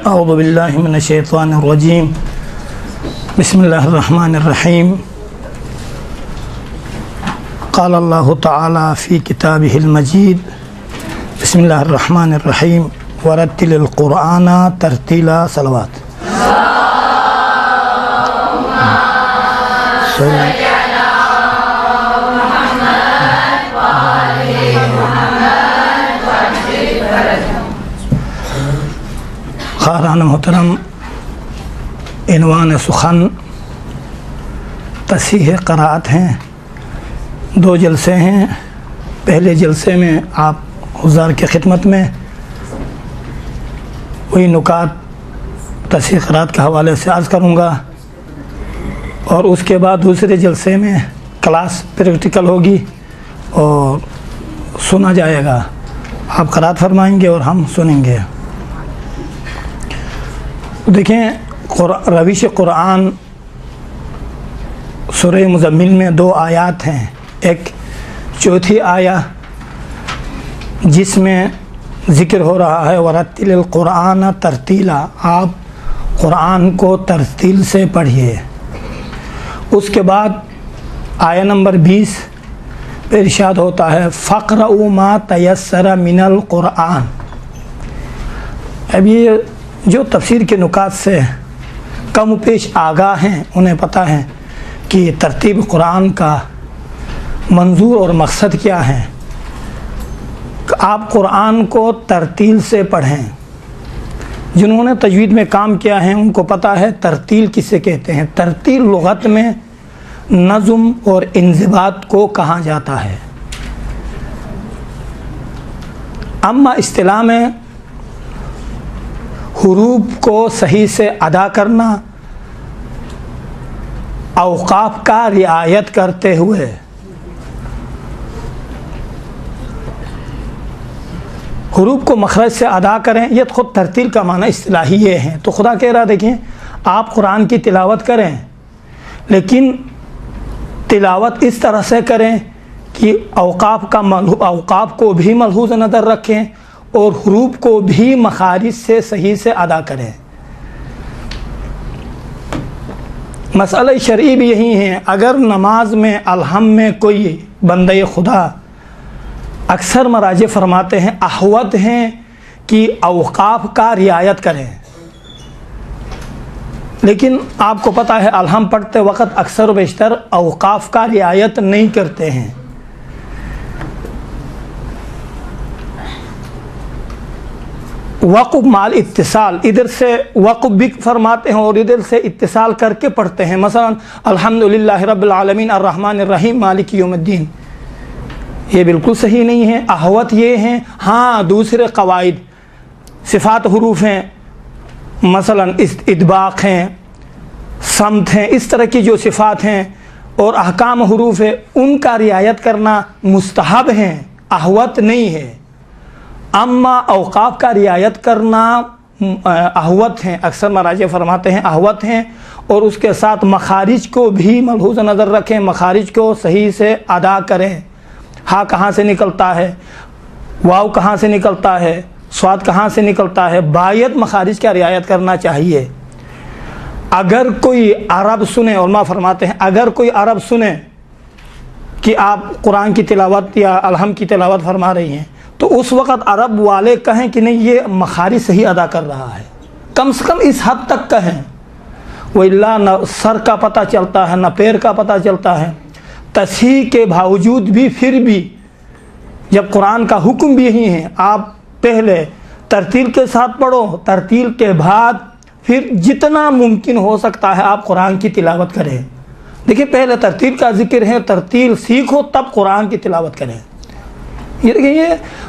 اعوذ باللہ من الشیطان الرجیم بسم اللہ الرحمن الرحیم قال اللہ تعالی فی کتابہ المجید بسم اللہ الرحمن الرحیم ورتل القرآن ترتیلا صلوات خاران محترم، عنوان سخن تصحیح قرأت ہیں۔ 2 جلسے ہیں۔ پہلے جلسے میں آپ حضار کی خدمت میں وہی نکات تصحیح قرأت کے حوالے سے عرض کروں گا، اور اس کے بعد دوسرے جلسے میں کلاس پریکٹیکل ہوگی اور سنا جائے گا۔ آپ قرأت فرمائیں گے اور ہم سنیں گے۔ دیکھیں، روش قرآن سورہ مزمل میں 2 آیات ہیں۔ ایک 4تھی آیہ جس میں ذکر ہو رہا ہے ورتل القرآن ترتیلا، آپ قرآن کو ترتیل سے پڑھیے۔ اس کے بعد آیہ نمبر 20 پہ ارشاد ہوتا ہے فَقْرَؤُوا مَا تَيَسَّرَ مِنَ الْقُرْآنِ۔ اب یہ جو تفسیر کے نکات سے کم و پیش آگاہ ہیں انہیں پتہ ہے کہ ترتیب قرآن کا منظور اور مقصد کیا ہے۔ آپ قرآن کو ترتیل سے پڑھیں۔ جنہوں نے تجوید میں کام کیا ہے ان کو پتہ ہے ترتیل کسے کہتے ہیں۔ ترتیل لغت میں نظم اور انضباط کو کہا جاتا ہے۔ اما اصطلاح میں حروف کو صحیح سے ادا کرنا، اوقاف کا رعایت کرتے ہوئے، حروف کو مخرج سے ادا کریں، یہ خود ترتیل کا معنی اصطلاحی یہ ہے۔ تو خدا کہہ رہا، دیکھیں، آپ قرآن کی تلاوت کریں لیکن تلاوت اس طرح سے کریں کہ اوقاف کو بھی ملحوظ نظر رکھیں اور حروف کو بھی مخارج سے صحیح سے ادا کریں۔ مسئلہ شرعی بھی یہی ہے۔ اگر نماز میں الحم میں کوئی بندہ خدا، اکثر مراجع فرماتے ہیں احوط ہیں کہ اوقاف کا رعایت کریں، لیکن آپ کو پتہ ہے الحم پڑھتے وقت اکثر و بیشتر اوقاف کا رعایت نہیں کرتے ہیں۔ وقف مال اتصال، ادھر سے وقف بھی فرماتے ہیں اور ادھر سے اتصال کر کے پڑھتے ہیں۔ مثلا الحمدللہ رب العالمین الرحمن الرحیم مالک یوم الدین، یہ بالکل صحیح نہیں ہے۔ احوط یہ ہیں۔ ہاں، دوسرے قواعد صفات حروف ہیں، مثلا ادباق ہیں، صمت ہیں، اس طرح کی جو صفات ہیں اور احکام حروف ہے ان کا رعایت کرنا مستحب ہیں، احوط نہیں ہے۔ اما اوقاف کا رعایت کرنا احوط ہیں، اکثر مراجع فرماتے ہیں احوط ہیں، اور اس کے ساتھ مخارج کو بھی ملحوظ نظر رکھیں، مخارج کو صحیح سے ادا کریں۔ ہا کہاں سے نکلتا ہے، واو کہاں سے نکلتا ہے، صاد کہاں سے نکلتا ہے، باید مخارج کا رعایت کرنا چاہیے۔ اگر کوئی عرب سنے، علماء فرماتے ہیں اگر کوئی عرب سنے کہ آپ قرآن کی تلاوت یا الحم کی تلاوت فرما رہی ہیں تو اس وقت عرب والے کہیں کہ نہیں یہ مخارج صحیح ادا کر رہا ہے، کم سے کم اس حد تک کہیں۔ وَإِلَّا نہ سر کا پتہ چلتا ہے نہ پیر کا پتہ چلتا ہے۔ تصحیح کے باوجود بھی پھر بھی جب قرآن کا حکم بھی یہی ہے، آپ پہلے ترتیل کے ساتھ پڑھو، ترتیل کے بعد پھر جتنا ممکن ہو سکتا ہے آپ قرآن کی تلاوت کریں۔ دیکھیں، پہلے ترتیل کا ذکر ہے، ترتیل سیکھو تب قرآن کی تلاوت کریں۔ یہ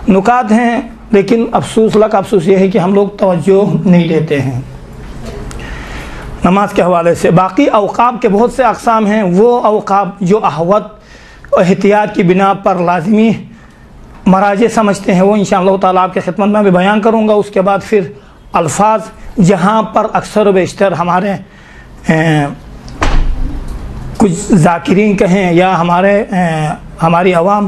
نکات ہیں، لیکن افسوس یہ ہے کہ ہم لوگ توجہ نہیں لیتے ہیں نماز کے حوالے سے۔ باقی اوقاف کے بہت سے اقسام ہیں، وہ اوقاف جو احوط احتیاط کی بنا پر لازمی مراجع سمجھتے ہیں وہ انشاءاللہ تعالیٰ آپ کی خدمت میں بھی بیان کروں گا۔ اس کے بعد پھر الفاظ جہاں پر اکثر و بیشتر ہمارے کچھ ذاکرین کہیں یا ہماری عوام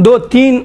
2-3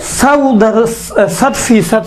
100%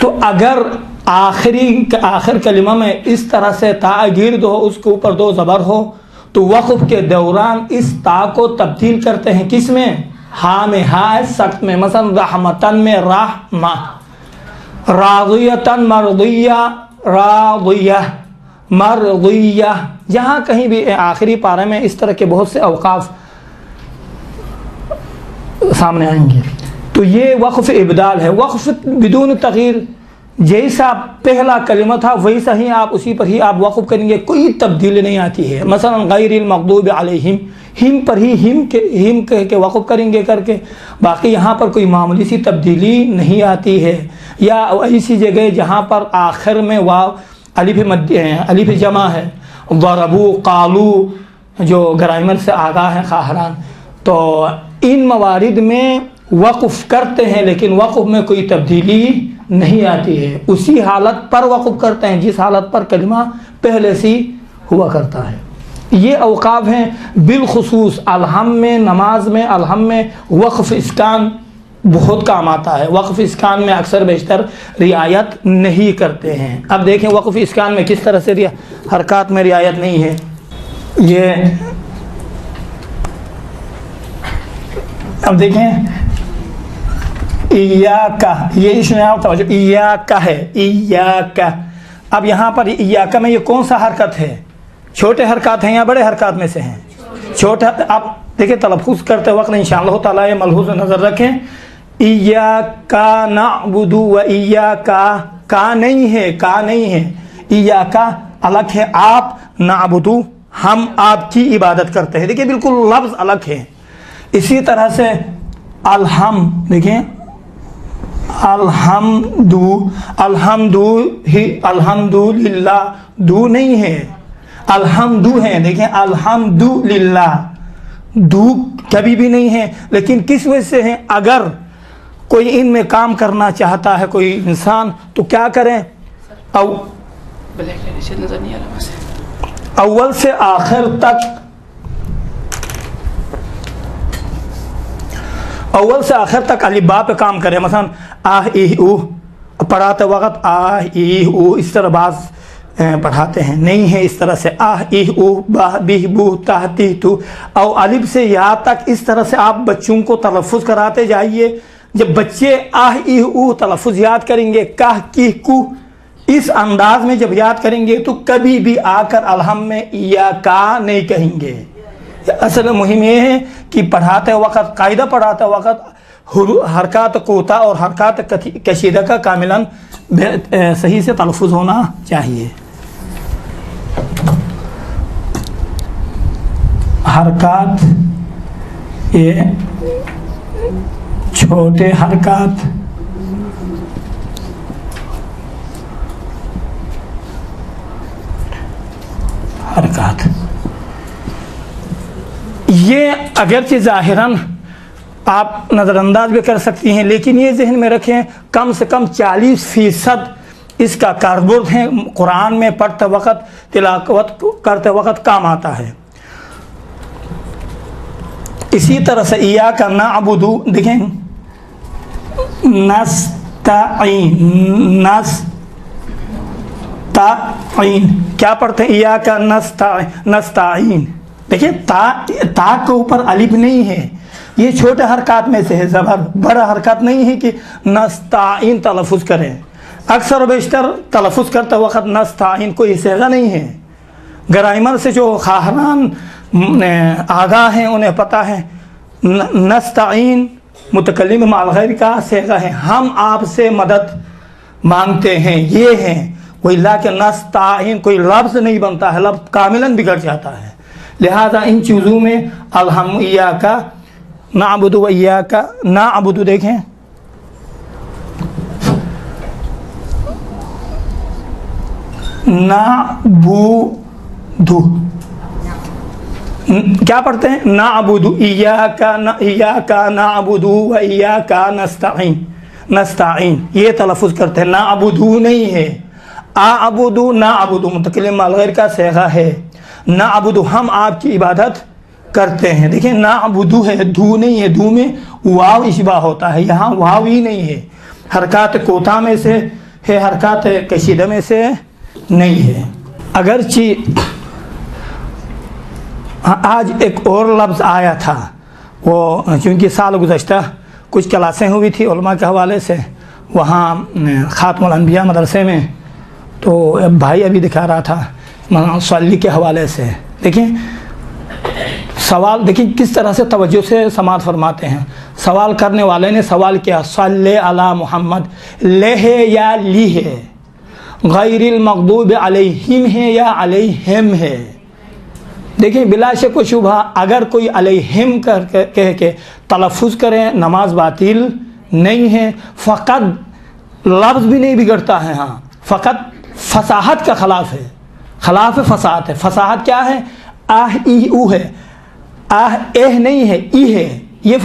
تو اگر آخر کلمہ میں اس طرح سے تا گرد ہو، اس کے اوپر دو زبر ہو، تو وقف کے دوران اس تا کو تبدیل کرتے ہیں کس میں؟ ہا میں، ہا سخت میں، مثلا رحمتن میں رحمہ، راضیتن مرضیہ، راضیہ مرضیہ، جہاں کہیں بھی آخری پارے میں اس طرح کے بہت سے اوقاف سامنے آئیں گے۔ تو یہ وقف ابدال ہے۔ وقف بدون تغییر، جیسا پہلا کلمہ تھا ویسا ہی آپ اسی پر ہی آپ وقف کریں گے، کوئی تبدیلی نہیں آتی ہے۔ مثلا غیر المغضوب علیہم، ہم پر ہی ہم کہہ کے وقف کریں گے کر کے، باقی یہاں پر کوئی معمولی سی تبدیلی نہیں آتی ہے۔ یا ایسی جگہ جہاں پر آخر میں واو الف جمع ہے، ضربو، قالو، جو گرامر سے آگاہ ہے خواہران، تو ان موارد میں وقف کرتے ہیں لیکن وقف میں کوئی تبدیلی نہیں آتی ہے، اسی حالت پر وقف کرتے ہیں جس حالت پر کلمہ پہلے سے ہوا کرتا ہے۔ یہ اوقاف ہیں بالخصوص الحم میں، نماز میں الحم میں وقف اسکان بہت کام آتا ہے۔ وقف اسکان میں اکثر بیشتر رعایت نہیں کرتے ہیں۔ اب دیکھیں وقف اسکان میں کس طرح سے حرکات میں رعایت نہیں ہے۔ یہ اب دیکھیں ایاکا، یہ اس میں توجہ، ایاکا ہے، ایاکا۔ اب یہاں پر ایاکا میں یہ کون سا حرکت ہے؟ چھوٹے حرکات ہیں یا بڑے حرکات میں سے ہیں؟ چھوٹے۔ آپ دیکھیں تلفظ کرتے وقت انشاءاللہ تعالیٰ یہ ملحوظ نظر رکھیں، ایاکا نعبد و ایاکا، کا نہیں ہے، کا نہیں ہے، ایاکا الگ ہے، آپ، نعبدو ہم آپ کی عبادت کرتے ہیں، دیکھیں بالکل لفظ الگ ہے۔ اسی طرح سے الحم، دیکھیں الحمدللہ، دو نہیں ہے، الحمدو ہے، دیکھیں الحمدللہ، دو کبھی بھی نہیں ہے، لیکن کس وجہ سے ہے؟ اگر کوئی ان میں کام کرنا چاہتا ہے کوئی انسان تو کیا کریں؟ اول سے آخر تک الف با پہ کام کرے، مثلا آہ ایہ او پڑھاتے وقت آہ ایہ او، اس طرح بعض پڑھاتے ہیں، نہیں ہے اس طرح سے آہ ایہ او با بیہ بو تاہ تیہ تو، او الف سے یا تک اس طرح سے آپ بچوں کو تلفظ کراتے جائیے۔ جب بچے آہ ایہ او تلفظ یاد کریں گے، کاہ کی کو، اس انداز میں جب یاد کریں گے تو کبھی بھی آ کر الحم میں یا کا نہیں کہیں گے۔ اصل مہم یہ ہے کہ پڑھاتے وقت، قاعدہ پڑھاتے وقت حرکات کوتا اور حرکات کشیدہ کا کاملاً صحیح سے تلفظ ہونا چاہیے۔ حرکات، یہ چھوٹے حرکات، یہ اگرچہ ظاہراً آپ نظر انداز بھی کر سکتی ہیں، لیکن یہ ذہن میں رکھیں کم سے کم 40% اس کا کاربرد ہے، قرآن میں پڑھتے وقت، تلاوت کرتے وقت کام آتا ہے۔ اسی طرح سے ایاک نعبد، دیکھیں نستعین، نستعین کیا پڑھتے ہیں؟ ایاک نستعین، دیکھیں تا کے اوپر الف نہیں ہے، یہ چھوٹے حرکات میں سے ہے، زبر بڑا حرکات نہیں ہے کہ نستعین تلفظ کریں۔ اکثر و بیشتر تلفظ کرتے وقت نستعین کوئی صیغہ نہیں ہے۔ گرامر سے جو خواہران آگاہ ہیں انہیں پتہ ہے نستعین متکلم مع الغیر کا صیغہ ہے، ہم آپ سے مدد مانگتے ہیں، یہ ہیں وہ، لیکن نستعین کوئی لفظ نہیں بنتا ہے، لفظ کاملاً بگڑ جاتا ہے۔ لہذا ان چیزوں میں الحم ایاک نعبد و ایاک نعبد، دیکھیں نعبد، کیا پڑھتے ہیں؟ نعبد ایاک نعبد و ایاک نستعین، نستعین یہ تلفظ کرتے ہیں، نعبدو نہیں ہے، اعبدو نعبدو متکلم مع الغیر کا صیغہ ہے، نعبدو ہم آپ کی عبادت کرتے ہیں، دیکھیں نعبدو ہے، دو نہیں ہے، دو میں واو اشباہ ہوتا ہے، یہاں واو ہی نہیں ہے۔ حرکات کوتا میں سے ہے حرکات کشیدہ میں سے نہیں ہے۔ اگرچہ آج ایک اور لفظ آیا تھا، وہ چونکہ سال گزشتہ کچھ کلاسیں ہوئی تھی علماء کے حوالے سے وہاں خاتم الانبیاء مدرسے میں، تو بھائی ابھی دکھا رہا تھا صلی کے حوالے سے۔ دیکھیں سوال، دیکھیں کس طرح سے توجہ سے سماعت فرماتے ہیں۔ سوال کرنے والے نے سوال کیا، صلی علی محمد، لے ہے یا لی ہے، غیر المغضوب علیہم ہے یا علیہم ہے۔ دیکھیں بلا شک و شبہ اگر کوئی علیہم کہہ کے تلفظ کریں نماز باطل نہیں ہے، فقط لفظ بھی نہیں بگڑتا ہے، ہاں فقط فصاحت کا خلاف ہے، خلاف فصاحت ہے۔ فصاحت کیا ہے؟ آہ ای او ہے، آہ اہ نہیں ہے، ای ہے، یہ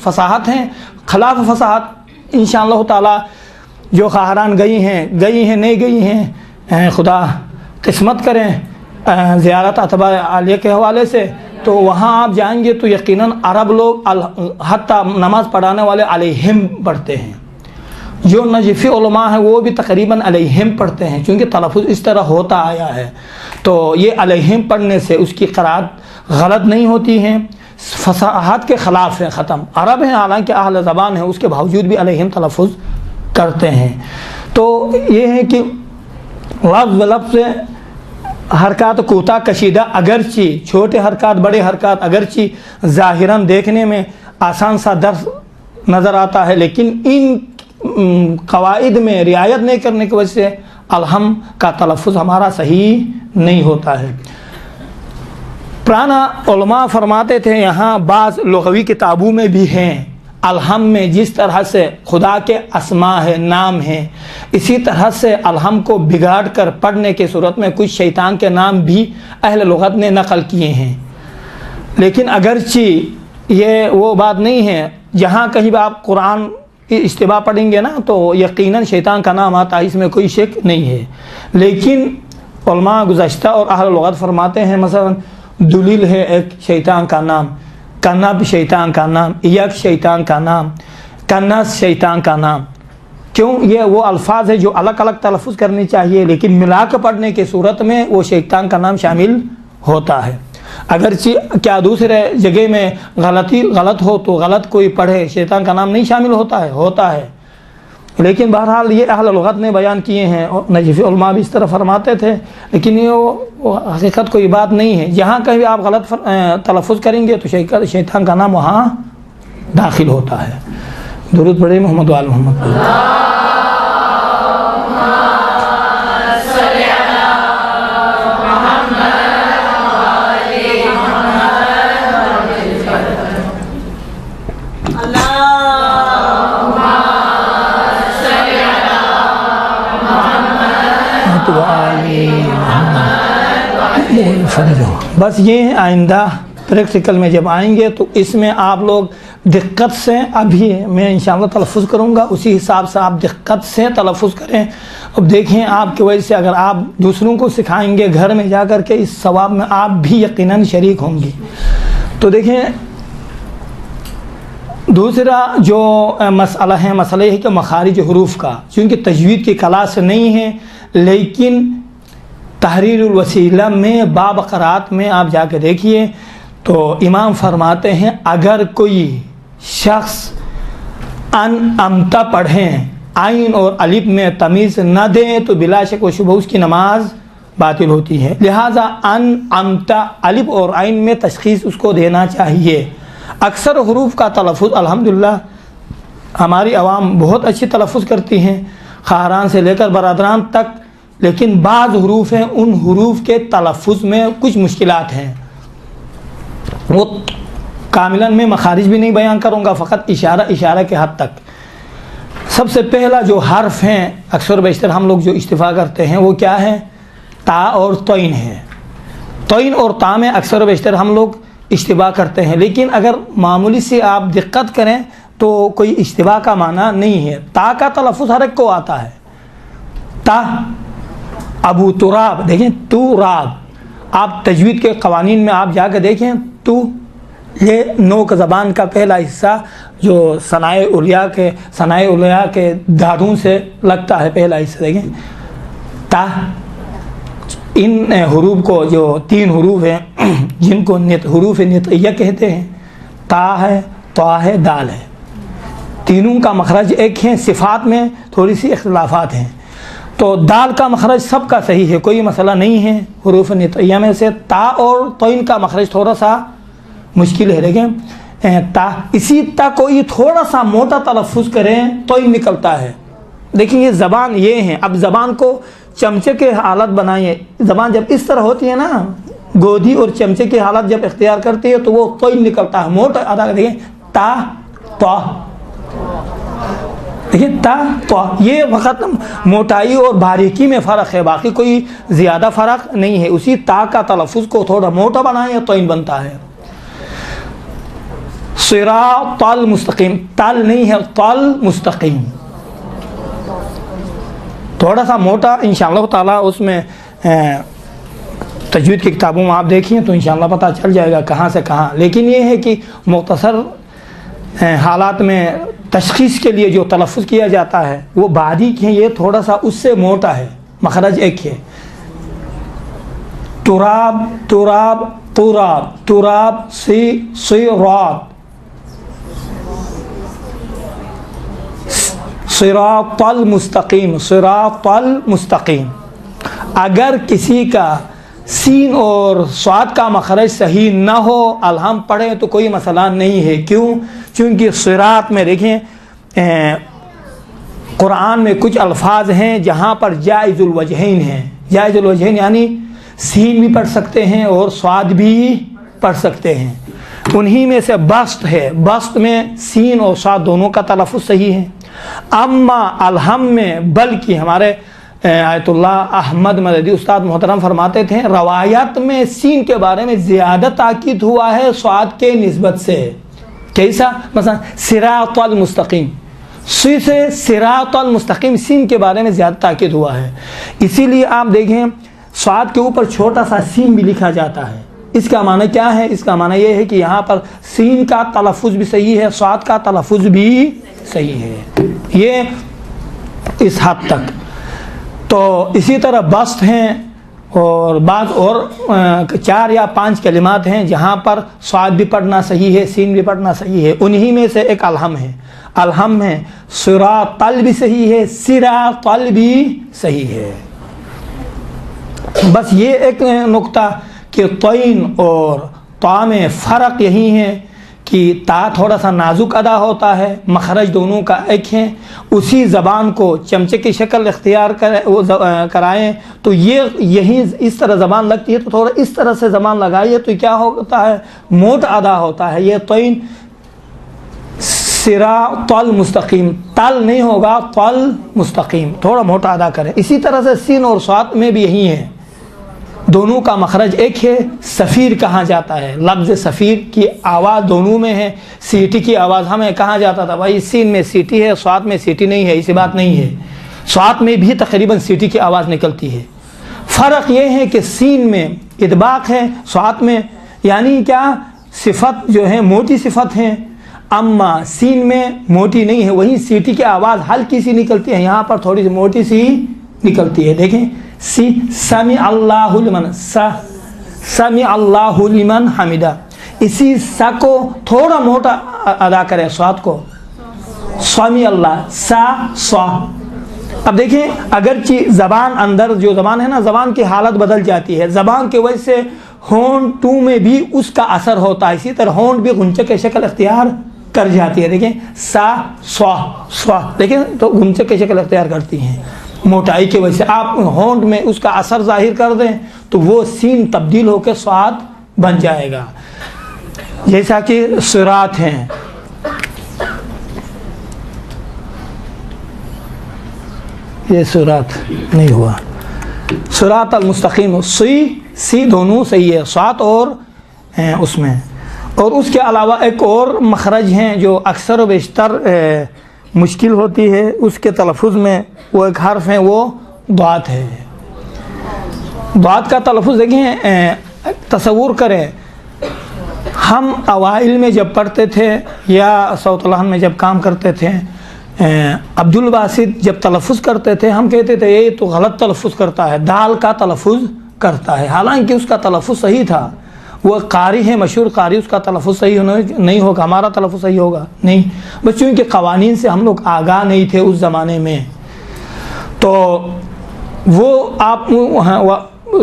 فصاحت ہیں، خلاف فصاحت۔ انشاءاللہ تعالی جو خواہران گئی ہیں نہیں گئی ہیں، خدا قسمت کریں زیارت اتباع عالیہ کے حوالے سے، تو وہاں آپ جائیں گے تو یقیناً عرب لوگ حتیٰ نماز پڑھانے والے علیہم پڑھتے ہیں، جو نجفی علماء ہیں وہ بھی تقریباً علیہم پڑھتے ہیں، کیونکہ تلفظ اس طرح ہوتا آیا ہے۔ تو یہ علیہم پڑھنے سے اس کی قرأت غلط نہیں ہوتی ہیں، فصاحت کے خلاف ہے، ختم۔ عرب ہیں حالانکہ اہل زبان ہیں، اس کے باوجود بھی علیہم تلفظ کرتے ہیں۔ تو یہ ہے کہ لفظ حرکات کوتاہ کشیدہ، اگرچہ چھوٹے حرکات بڑے حرکات اگرچہ ظاہراً دیکھنے میں آسان سا درس نظر آتا ہے، لیکن ان قواعد میں رعایت نہیں کرنے کی وجہ سے الحم کا تلفظ ہمارا صحیح نہیں ہوتا ہے۔ پرانا علماء فرماتے تھے، یہاں بعض لغوی کتابوں میں بھی ہیں، الحم میں جس طرح سے خدا کے اسماء ہے، نام ہیں، اسی طرح سے الحم کو بگاڑ کر پڑھنے کی صورت میں کچھ شیطان کے نام بھی اہل لغت نے نقل کیے ہیں۔ لیکن اگرچہ یہ وہ بات نہیں ہے، جہاں کہیں بھی آپ قرآن کی اشتباہ پڑھیں گے نا تو یقیناً شیطان کا نام آتا ہے، اس میں کوئی شک نہیں ہے۔ لیکن علماء گزشتہ اور اہل لغت فرماتے ہیں، مثلا دلیل ہے ایک شیطان کا نام، کنب شیطان کا نام، یک شیطان کا نام، کنس شیطان کا نام۔ کیوں؟ یہ وہ الفاظ ہے جو الگ الگ تلفظ کرنی چاہیے، لیکن ملا کے پڑھنے کی صورت میں وہ شیطان کا نام شامل ہوتا ہے۔ اگرچہ کیا دوسرے جگہ میں غلط ہو تو غلط کوئی پڑھے شیطان کا نام نہیں شامل ہوتا ہے، لیکن بہرحال یہ اہل لغت نے بیان کیے ہیں، اور نجفی علماء بھی اس طرح فرماتے تھے، لیکن یہ حقیقت کوئی بات نہیں ہے۔ جہاں کہیں آپ غلط تلفظ کریں گے تو شیطان کا نام وہاں داخل ہوتا ہے۔ درود پڑھیں محمد وآل محمد۔ بس یہ ہے، آئندہ پریکٹیکل میں جب آئیں گے تو اس میں آپ لوگ دقت سے، ابھی میں انشاءاللہ تلفظ کروں گا اسی حساب سے آپ دقت سے تلفظ کریں۔ اب دیکھیں آپ کی وجہ سے اگر آپ دوسروں کو سکھائیں گے گھر میں جا کر کے، اس ثواب میں آپ بھی یقیناً شریک ہوں گے۔ تو دیکھیں دوسرا جو مسئلہ ہے کہ مخارج حروف کا، چونکہ تجوید کی کلاس نہیں ہے، لیکن تحریر الوسیلہ میں باب قرات میں آپ جا کے دیکھیے تو امام فرماتے ہیں اگر کوئی شخص ان امتا پڑھیں، عین اور الف میں تمیز نہ دیں تو بلا شک و شبہ اس کی نماز باطل ہوتی ہے۔ لہٰذا ان امتا الف اور عین میں تشخیص اس کو دینا چاہیے۔ اکثر حروف کا تلفظ الحمدللہ ہماری عوام بہت اچھی تلفظ کرتی ہیں، خواہران سے لے کر برادران تک، لیکن بعض حروف ہیں ان حروف کے تلفظ میں کچھ مشکلات ہیں، وہ کاملاً میں مخارج بھی نہیں بیان کروں گا، فقط اشارہ کے حد تک۔ سب سے پہلا جو حرف ہیں اکثر بیشتر ہم لوگ جو اشتفا کرتے ہیں وہ کیا ہے؟ تا اور طین ہے۔ طین اور تا میں اکثر بیشتر ہم لوگ اشتباہ کرتے ہیں، لیکن اگر معمولی سے آپ دقت کریں تو کوئی اشتباہ کا معنی نہیں ہے۔ تا کا تلفظ ہر ایک کو آتا ہے، تا ابو تراب، دیکھیں تو راب، آپ تجوید کے قوانین میں آپ جا کے دیکھیں تو یہ نوک زبان کا پہلا حصہ جو ثنائے علیاء کے دادوں سے لگتا ہے، پہلا حصہ دیکھیں تا، ان حروف کو جو 3 حروف ہیں جن کو حروف نطقیہ کہتے ہیں، تا ہے، طا ہے، دال ہے، تینوں کا مخرج ایک ہے، صفات میں تھوڑی سی اختلافات ہیں۔ تو دال کا مخرج سب کا صحیح ہے، کوئی مسئلہ نہیں ہے حروف نطقیہ میں سے۔ تا اور طین کا مخرج تھوڑا سا مشکل ہے، دیکھیں تا، اسی تا کو یہ تھوڑا سا موٹا تلفظ کریں تو ہی نکلتا ہے۔ دیکھیں یہ زبان یہ ہے، اب زبان کو چمچے کے حالت بنائیے، زبان جب اس طرح ہوتی ہے نا، گودی اور چمچے کی حالت جب اختیار کرتی ہے تو وہ تو ہی نکلتا ہے، موٹا ادا کر دیکھیں تا تو، دیکھیں تا تو، یہ وقت موٹائی اور باریکی میں فرق ہے، باقی کوئی زیادہ فرق نہیں ہے۔ اسی تا کا تلفظ کو تھوڑا موٹا بنائیں تو ہی بنتا ہے۔ صراط المستقیم، تل نہیں ہے، تل مستقیم، تھوڑا سا موٹا انشاءاللہ تعالیٰ اس میں تجوید کی کتابوں میں آپ دیکھیں تو انشاءاللہ پتہ چل جائے گا کہاں سے کہاں، لیکن یہ ہے کہ مختصر حالات میں تشخیص کے لیے جو تلفظ کیا جاتا ہے وہ باریک ہے، یہ تھوڑا سا اس سے موٹا ہے، مخرج ایک ہے۔ تراب، تراب، تراب، تراب، صراط، صراط المستقیم، صراط المستقیم۔ اگر کسی کا سین اور صاد کا مخرج صحیح نہ ہو، الہم پڑھیں تو کوئی مسئلہ نہیں ہے، کیوں؟ چونکہ صراط میں دیکھیں قرآن میں کچھ الفاظ ہیں جہاں پر جائز الوجہین ہیں، جائز الوجہین یعنی سین بھی پڑھ سکتے ہیں اور صاد بھی پڑھ سکتے ہیں، انہی میں سے بسط ہے، بسط میں سین اور صاد دونوں کا تلفظ صحیح ہے۔ اما الہم میں، بلکہ ہمارے آیت اللہ احمد مددی استاد محترم فرماتے تھے روایت میں سین کے بارے میں زیادہ تاکید ہوا ہے صاد کے نسبت سے۔ کیسا؟ مثلا صراط المستقیم، سی سے صراط المستقیم، سین کے بارے میں زیادہ تاکید ہوا ہے، اسی لیے آپ دیکھیں صاد کے اوپر چھوٹا سا سین بھی لکھا جاتا ہے۔ اس کا معنی کیا ہے؟ اس کا معنی یہ ہے کہ یہاں پر سین کا تلفظ بھی صحیح ہے، صاد کا تلفظ بھی صحیح ہے، یہ اس حد تک۔ تو اسی طرح بسط ہیں اور بعض اور 4 یا 5 کلمات ہیں جہاں پر صاد بھی پڑھنا صحیح ہے، سین بھی پڑھنا صحیح ہے، انہی میں سے ایک الہم ہے، الہم ہے صراط بھی صحیح ہے، صراط بھی صحیح ہے۔ بس یہ ایک نقطہ کہ طین اور طا میں فرق یہی ہے کہ تا تھوڑا سا نازک ادا ہوتا ہے، مخرج دونوں کا ایک ہے، اسی زبان کو چمچے کی شکل اختیار کرائیں تو یہی اس طرح زبان لگتی ہے، تو تھوڑا اس طرح سے زبان لگائیے تو کیا ہوتا ہے؟ موٹ ادا ہوتا ہے۔ یہ طین صراط المستقیم، تل نہیں ہوگا، تل مستقیم، تھوڑا موٹا ادا کریں۔ اسی طرح سے سین اور صاد میں بھی یہی ہے، دونوں کا مخرج ایک ہے، سفیر کہا جاتا ہے، لفظ سفیر کی آواز دونوں میں ہے، سیٹی کی آواز ہمیں کہا جاتا تھا بھائی سین میں سیٹی ہے، صاد میں سیٹی نہیں ہے، ایسی بات نہیں ہے، صاد میں بھی تقریباً سیٹی کی آواز نکلتی ہے۔ فرق یہ ہے کہ سین میں اطباق ہے، صاد میں یعنی کیا صفت جو ہے موٹی صفت ہے، اما سین میں موٹی نہیں ہے، وہیں سیٹی کی آواز ہلکی سی نکلتی ہے، یہاں پر تھوڑی سی موٹی سی نکلتی ہے۔ دیکھیں سمع اللہ لمن، سمع اللہ لمن حمدہ، اسی سا کو تھوڑا موٹا ادا کریں، صاد کو سمع اللہ، سا۔ اب دیکھیں اگرچہ زبان اندر جو زبان ہے نا، زبان کی حالت بدل جاتی ہے، زبان کی وجہ سے ہونٹوں میں بھی اس کا اثر ہوتا ہے، اسی طرح ہونٹ بھی غنچے کی شکل اختیار کر جاتی ہے۔ دیکھیں سا، دیکھیں تو غنچے کی شکل اختیار کرتی ہیں موٹائی کی وجہ سے، آپ ہونٹ میں اس کا اثر ظاہر کر دیں تو وہ سین تبدیل ہو کے صاد بن جائے گا، جیسا کہ صراط ہیں۔ یہ صراط نہیں ہوا، صراط المستقیم، سی دونوں صحیح ہے، صاد اور اس میں۔ اور اس کے علاوہ ایک اور مخرج ہیں جو اکثر و بیشتر مشکل ہوتی ہے اس کے تلفظ میں، وہ ایک حرف ہے، وہ ضاد ہے۔ ضاد کا تلفظ دیکھیں، تصور کریں ہم اوائل میں جب پڑھتے تھے یا صوت لحن میں جب کام کرتے تھے، عبد الباسط جب تلفظ کرتے تھے ہم کہتے تھے یہ تو غلط تلفظ کرتا ہے، دال کا تلفظ کرتا ہے، حالانکہ اس کا تلفظ صحیح تھا. وہ قاری ہے، مشہور قاری، اس کا تلفظ صحیح نہیں ہوگا، ہمارا تلفظ صحیح ہوگا نہیں. بچوں کے قوانین سے ہم لوگ آگاہ نہیں تھے اس زمانے میں، تو وہ آپ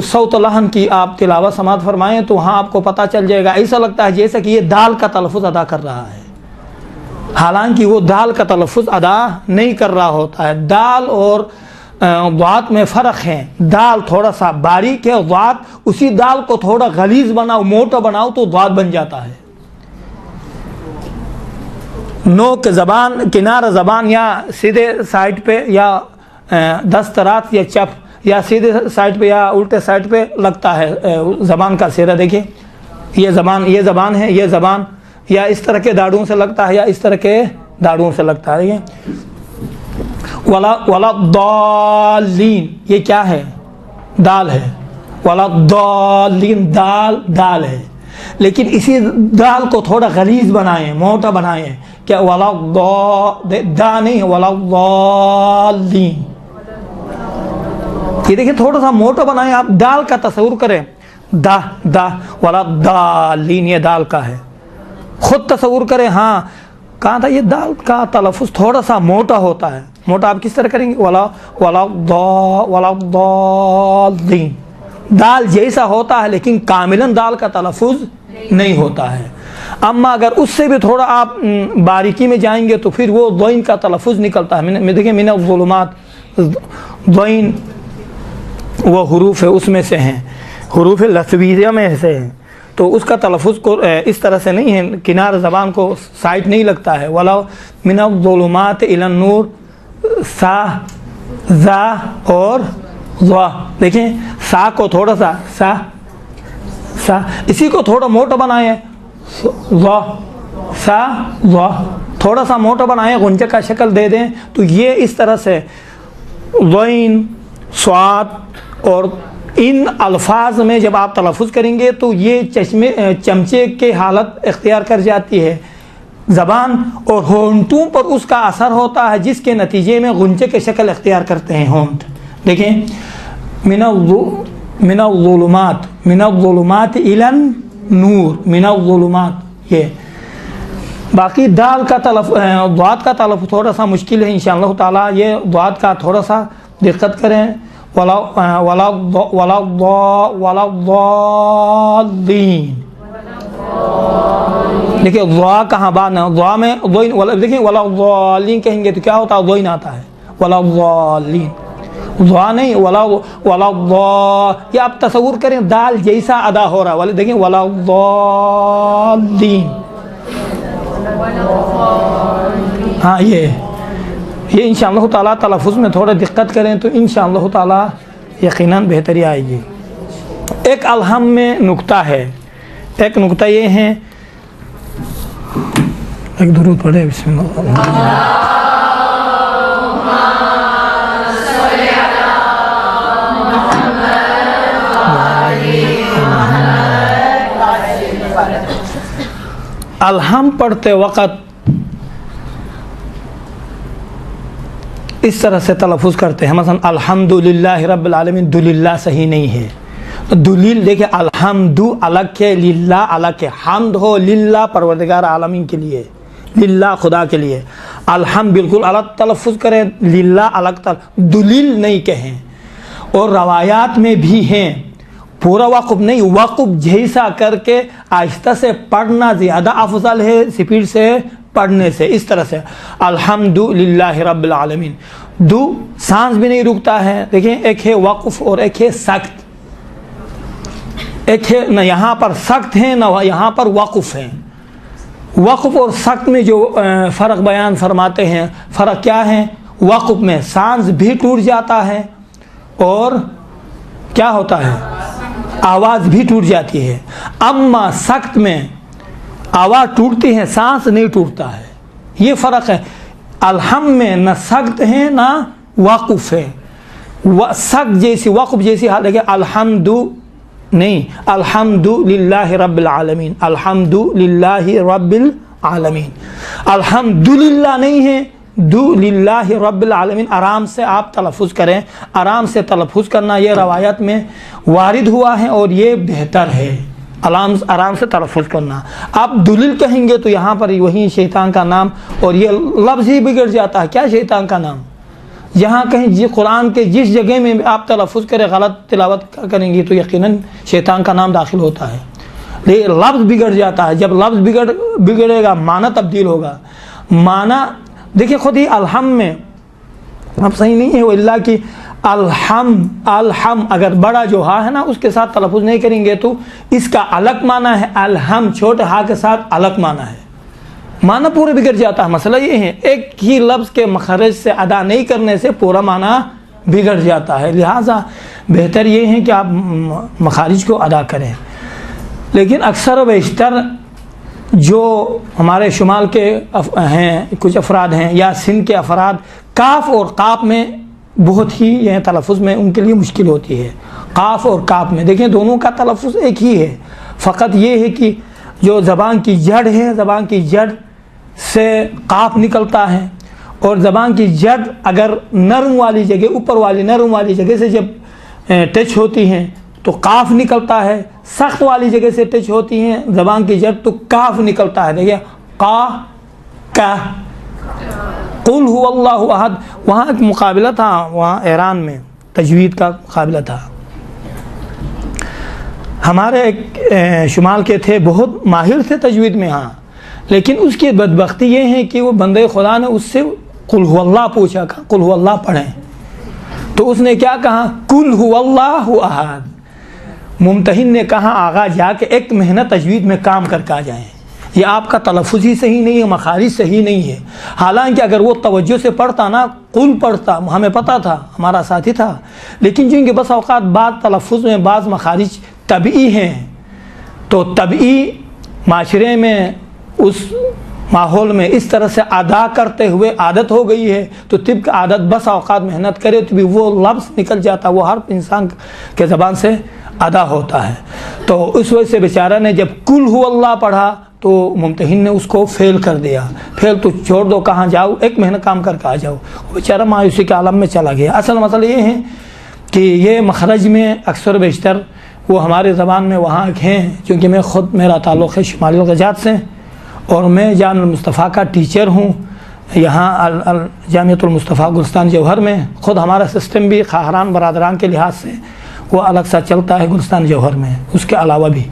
صوت لحن کی آپ تلاوت سماعت فرمائیں تو وہاں آپ کو پتہ چل جائے گا. ایسا لگتا ہے جیسا کہ یہ دال کا تلفظ ادا کر رہا ہے، حالانکہ وہ دال کا تلفظ ادا نہیں کر رہا ہوتا ہے. دال اور ضاد میں فرق ہے. دال تھوڑا سا باریک ہے، ضاد اسی دال کو تھوڑا غلیظ بناؤ، موٹا بناؤ تو ضاد بن جاتا ہے. نوک زبان، کنارہ زبان یا سیدھے سائڈ پہ یا دسترات یا چپ یا سیدھے سائڈ پہ یا الٹے سائڈ پہ لگتا ہے زبان کا سیرا. دیکھیں یہ زبان ہے، یہ زبان یا اس طرح کے داڑوں سے لگتا ہے یا اس طرح کے داڑوں سے لگتا ہے. دیکھیں ولا ضالین، یہ کیا ہے؟ دال ہے. ولا ضالین، دال ہے، لیکن اسی دال کو تھوڑا غلیظ بنائیں، موٹا بنائیں. کیا ولا دا نہیں، ولا ضالین. یہ دیکھیں تھوڑا سا موٹا بنائیں. آپ دال کا تصور کریں، دا ولا ضالین، یہ دال کا ہے. خود تصور کریں. ہاں کہا تھا یہ دال کا تلفظ تھوڑا سا موٹا ہوتا ہے. موٹا آپ کس طرح کریں گے؟ ولا ضالین، دال جیسا ہوتا ہے لیکن کاملاً دال کا تلفظ نہیں ہوتا ہے. اما اگر اس سے بھی تھوڑا آپ باریکی میں جائیں گے تو پھر وہ ضین کا تلفظ نکلتا ہے. دیکھیں من الظلمات، ضین وہ حروف ہے اس میں سے ہیں، حروف لثویہ میں سے ہیں، تو اس کا تلفظ کو اس طرح سے نہیں ہے، کنار زبان کو سائٹ نہیں لگتا ہے. ولا من الظلمات الی النور، سا زا اور ضا. دیکھیں سا کو تھوڑا سا اسی کو تھوڑا موٹا بنائیں، ضا سا ضا، تھوڑا سا موٹا بنائیں، غنچہ کا شکل دے دیں تو یہ اس طرح سے ضین صاد. اور ان الفاظ میں جب آپ تلفظ کریں گے تو یہ چمچے کے حالت اختیار کر جاتی ہے زبان، اور ہونٹوں پر اس کا اثر ہوتا ہے جس کے نتیجے میں غنچے کے شکل اختیار کرتے ہیں ہونٹ. دیکھیں من الظلمات الی النور، من الظلمات. یہ باقی دال کا ضاد کا تلفظ تھوڑا سا مشکل ہے انشاءاللہ تعالی. یہ ضاد کا تھوڑا سا دقت کریں. ولا ضالین. دیکھیں ضا کہاں بعد ہے، ضا میں ضین. دیکھیں ولا ضالین کہیں گے تو کیا ہوتا ہے؟ ضین آتا ہے. ولا ضالین، ضا نہیں، ولا ضا. یہ آپ تصور کریں دال جیسا ادا ہو رہا ہے. دیکھیں ولا ضالین. ہاں یہ انشاءاللہ تعالیٰ تلفظ میں تھوڑا دقت کریں تو انشاءاللہ تعالیٰ یقیناً بہتری آئے گی. ایک الحم میں نکتہ ہے. ایک نکتہ یہ ہے، ایک درود پڑھے بسم اللہ. الحم پڑھتے وقت اس طرح سے تلفظ کرتے ہیں، مثلا الحمدللہ رب العالمین. دللہ صحیح نہیں ہے. دلیل دیکھیں الحمد الگ ہے، للہ الگ ہے. حمد ہو للہ پروردگار عالمین کے لیے، للہ خدا کے لیے. الحمد بالکل الگ تلفظ کریں، للہ الگ دلیل نہیں کہیں. اور روایات میں بھی ہیں پورا وقف نہیں، وقف جیسا کر کے آہستہ سے پڑھنا زیادہ افضل ہے سپیڈ سے پڑھنے سے. اس طرح سے الحمدللہ رب العالمین، دو سانس بھی نہیں رکتا ہے. دیکھیں ایک ہے وقف اور ایک ہے سخت. ایک ہے نہ یہاں پر سخت ہے نہ یہاں پر وقف ہے. وقف اور سخت میں جو فرق بیان فرماتے ہیں، فرق کیا ہے؟ وقف میں سانس بھی ٹوٹ جاتا ہے اور کیا ہوتا ہے؟ آواز بھی ٹوٹ جاتی ہے. اما سخت میں آواز ٹوٹتی ہے، سانس نہیں ٹوٹتا ہے. یہ فرق ہے. الحم میں نہ سخت ہے نہ وقف ہے. سخت جیسی وقف جیسی حالت ہے. الحمد نہیں، الحمدللہ رب العالمین، الحمدللہ رب العالمین، الحمدللہ نہیں ہے، دو للہ رب العالمین۔ آرام سے آپ تلفظ کریں، آرام سے تلفظ کرنا یہ روایت میں وارد ہوا ہے اور یہ بہتر ہے، آرام سے تلفظ کرنا۔ آپ دلیل کہیں گے تو یہاں پر وہی شیطان کا نام اور یہ لفظ ہی بگڑ جاتا ہے۔ کیا شیطان کا نام؟ جہاں کہیں قرآن کے جس جگہ میں آپ تلفظ کریں، غلط تلاوت کریں گی تو یقیناً شیطان کا نام داخل ہوتا ہے، لیکن لفظ بگڑ جاتا ہے۔ جب لفظ بگڑے گا معنی تبدیل ہوگا۔ معنی دیکھیں خود ہی الحم میں اب صحیح نہیں ہے، وہ اللہ کی الحم اگر بڑا جو ہا ہے نا اس کے ساتھ تلفظ نہیں کریں گے تو اس کا الگ معنی ہے، الحم چھوٹے ہا کے ساتھ الگ معنی ہے، معنی پورا بگڑ جاتا ہے۔ مسئلہ یہ ہے ایک ہی لفظ کے مخرج سے ادا نہیں کرنے سے پورا معنی بگڑ جاتا ہے، لہٰذا بہتر یہ ہے کہ آپ مخارج کو ادا کریں۔ لیکن اکثر و بیشتر جو ہمارے شمال کے ہیں کچھ افراد ہیں یا سندھ کے افراد، کاف اور قاف میں بہت ہی یہ تلفظ میں ان کے لیے مشکل ہوتی ہے۔ قاف اور کاف میں دیکھیں دونوں کا تلفظ ایک ہی ہے، فقط یہ ہے کہ جو زبان کی جڑ ہے، زبان کی جڑ سے قاف نکلتا ہے، اور زبان کی جڑ اگر نرم والی جگہ، اوپر والی نرم والی جگہ سے جب ٹچ ہوتی ہیں تو قاف نکلتا ہے، سخت والی جگہ سے ٹچ ہوتی ہیں زبان کی جڑ تو کاف نکلتا ہے۔ دیکھیں قا کا، قل هو اللہ احد، وہاں ایک مقابلہ تھا، وہاں ایران میں تجوید کا مقابلہ تھا۔ ہمارے ایک شمال کے تھے، بہت ماہر تھے تجوید میں، ہاں، لیکن اس کی بدبختی یہ ہے کہ وہ بندے خدا نے اس سے قل هو اللہ پوچھا، قل هو اللہ پڑھیں، تو اس نے کیا کہا؟ قل هو اللہ احد۔ ممتحن نے کہا آغا جا کے ایک مہینہ تجوید میں کام کر کے آ جائیں، یہ آپ کا تلفظ ہی صحیح نہیں ہے، مخارج صحیح نہیں ہے۔ حالانکہ اگر وہ توجہ سے پڑھتا نا، قل پڑھتا، ہمیں پتہ تھا، ہمارا ساتھی تھا، لیکن چونکہ بس اوقات بعض تلفظ میں بعض مخارج طبعی ہیں، تو طبعی معاشرے میں اس ماحول میں اس طرح سے ادا کرتے ہوئے عادت ہو گئی ہے، تو طبق عادت بس اوقات محنت کرے تو بھی وہ لفظ نکل جاتا، وہ ہر انسان کے زبان سے ادا ہوتا ہے۔ تو اس وجہ سے بیچارہ نے جب قل هو اللہ پڑھا تو ممتحن نے اس کو فیل کر دیا، فیل تو چھوڑ دو، کہاں جاؤ، ایک مہینہ کام کر کے آ جاؤ، بیچارہ مایوسی کے عالم میں چلا گیا۔ اصل مسئلہ یہ ہے کہ یہ مخرج میں اکثر بیشتر وہ ہمارے زبان میں وہاں ہیں، چونکہ میں خود میرا تعلق ہے شمالی الغجات سے، اور میں جامعہ المصطفیٰ کا ٹیچر ہوں یہاں جامعۃ المصطفیٰ گلستان جوہر میں۔ خود ہمارا سسٹم بھی خواہران برادران کے لحاظ سے وہ الگ سا چلتا ہے گلستان جوہر میں، اس کے علاوہ بھی۔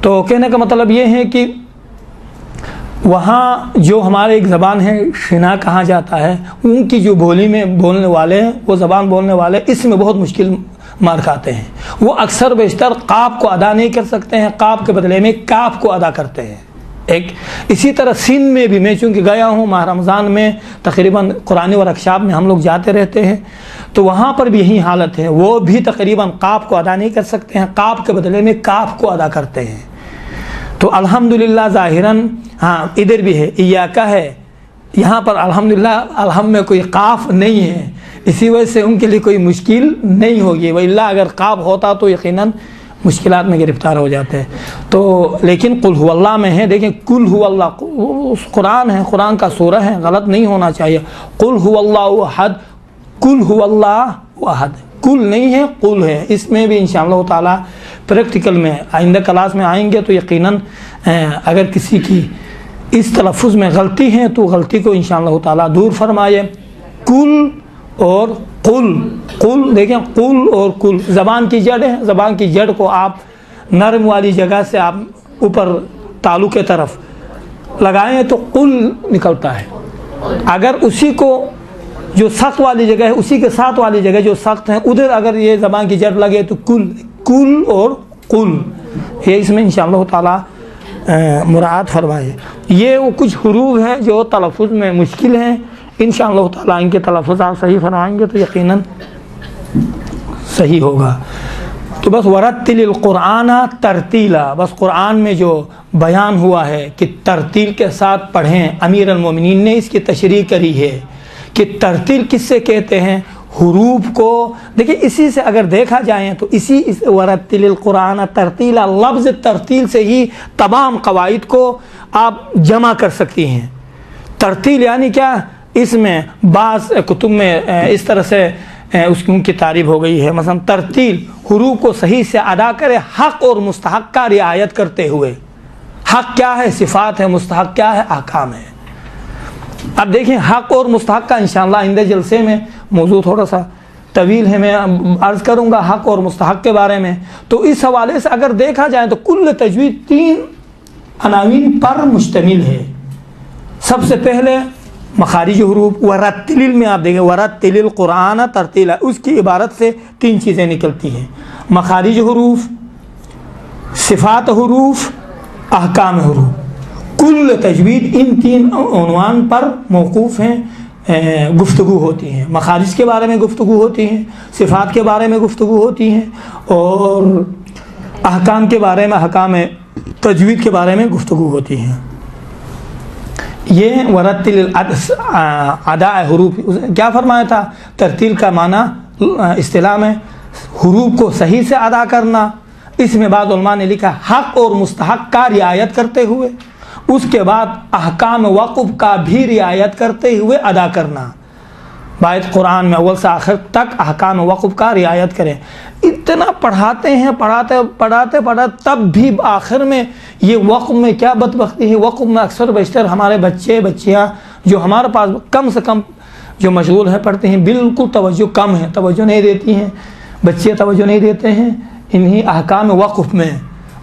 تو کہنے کا مطلب یہ ہے کہ وہاں جو ہمارے ایک زبان ہے شنا کہا جاتا ہے، ان کی جو بولی میں بولنے والے ہیں، وہ زبان بولنے والے اس میں بہت مشکل مار کھاتے ہیں۔ وہ اکثر بیشتر قاف کو ادا نہیں کر سکتے ہیں، قاف کے بدلے میں کاف کو ادا کرتے ہیں۔ ایک اسی طرح سندھ میں بھی میں چونکہ گیا ہوں، ماہ رمضان میں تقریباً قرآن ورکشاپ میں ہم لوگ جاتے رہتے ہیں، تو وہاں پر بھی یہی حالت ہے، وہ بھی تقریباً قاف کو ادا نہیں کر سکتے ہیں، قاف کے بدلے میں کاف کو ادا کرتے ہیں۔ تو الحمدللہ ظاہراً ہاں ادھر بھی ہے، ایاکا ہے، یہاں پر الحمدللہ الحم میں کوئی قاف نہیں ہے، اسی وجہ سے ان کے لیے کوئی مشکل نہیں ہوگی، وإلا اگر قاف ہوتا تو یقیناً مشکلات میں گرفتار ہو جاتے ہیں۔ تو لیکن قل هو اللہ میں ہے، دیکھیں قل هو اللہ قرآن ہے، قرآن کا سورہ ہے، غلط نہیں ہونا چاہیے۔ قل هو اللہ احد، قل هو اللہ احد، قل نہیں ہے قل ہے۔ اس میں بھی انشاءاللہ تعالی پریکٹیکل میں آئندہ کلاس میں آئیں گے تو یقیناً اگر کسی کی اس تلفظ میں غلطی ہے تو غلطی کو انشاءاللہ تعالی دور فرمائے۔ قل اور قل، قل دیکھیں قل اور قل زبان کی جڑ ہے، زبان کی جڑ کو آپ نرم والی جگہ سے آپ اوپر تالو کے طرف لگائیں تو قل نکلتا ہے، اگر اسی کو جو سخت والی جگہ ہے اسی کے ساتھ والی جگہ جو سخت ہے ادھر اگر یہ زبان کی جڑ لگے تو کل، کل اور قل، یہ اس میں انشاءاللہ تعالی مراعات فرمائے۔ یہ وہ کچھ حروف ہیں جو تلفظ میں مشکل ہیں، انشاءاللہ تعالی ان کے تلفظ آپ صحیح فرمائیں گے تو یقیناً صحیح ہوگا۔ تو بس ورتل القرآن ترتیلا، بس قرآن میں جو بیان ہوا ہے کہ ترتیل کے ساتھ پڑھیں، امیر المومنین نے اس کی تشریح کری ہے کہ ترتیل کس سے کہتے ہیں، حروف کو دیکھیں، اسی سے اگر دیکھا جائے تو اسی ورتل القرآن ترتیلا لفظ ترتیل سے ہی تمام قواعد کو آپ جمع کر سکتی ہیں۔ ترتیل یعنی کیا؟ اس میں بعض کتب میں اس طرح سے ان کی تعریف ہو گئی ہے، مثلا ترتیل حروف کو صحیح سے ادا کرے حق اور مستحق کا رعایت کرتے ہوئے۔ حق کیا ہے؟ صفات ہے، مستحق کیا ہے؟ احکام ہے۔ اب دیکھیں حق اور مستحق کا انشاءاللہ آئندہ جلسے میں موضوع تھوڑا سا طویل ہے، میں عرض کروں گا حق اور مستحق کے بارے میں۔ تو اس حوالے سے اگر دیکھا جائے تو کل تجوید 3 عناوین پر مشتمل ہے۔ سب سے پہلے مخارج حروف، ورتل میں آپ دیکھیں ورتل القرآن ترتیلا، اس کی عبارت سے 3 چیزیں نکلتی ہیں: مخارج حروف، صفات حروف، احکام حروف۔ کل تجوید ان 3 عنوان پر موقوف ہیں، گفتگو ہوتی ہیں۔ مخارج کے بارے میں گفتگو ہوتی ہیں، صفات کے بارے میں گفتگو ہوتی ہیں، اور احکام کے بارے میں، احکام تجوید کے بارے میں گفتگو ہوتی ہیں۔ یہ ورتل ادا حروف کیا فرمایا تھا؟ ترتیل کا معنی اصطلاح میں حروف کو صحیح سے ادا کرنا۔ اس میں بعض علماء نے لکھا حق اور مستحق کا رعایت کرتے ہوئے، اس کے بعد احکام وقف کا بھی رعایت کرتے ہوئے ادا کرنا۔ باید قرآن میں اول سے آخر تک احکام وقف کا رعایت کریں۔ اتنا پڑھاتے ہیں، پڑھاتے تب بھی آخر میں یہ وقف میں کیا بدبختی ہے، وقف میں اکثر بیشتر ہمارے بچے بچیاں جو ہمارے پاس کم سے کم جو مشغول ہیں پڑھتے ہیں، بالکل توجہ کم ہے، توجہ نہیں دیتی ہیں، بچے توجہ نہیں دیتے ہیں انہی احکام وقف میں۔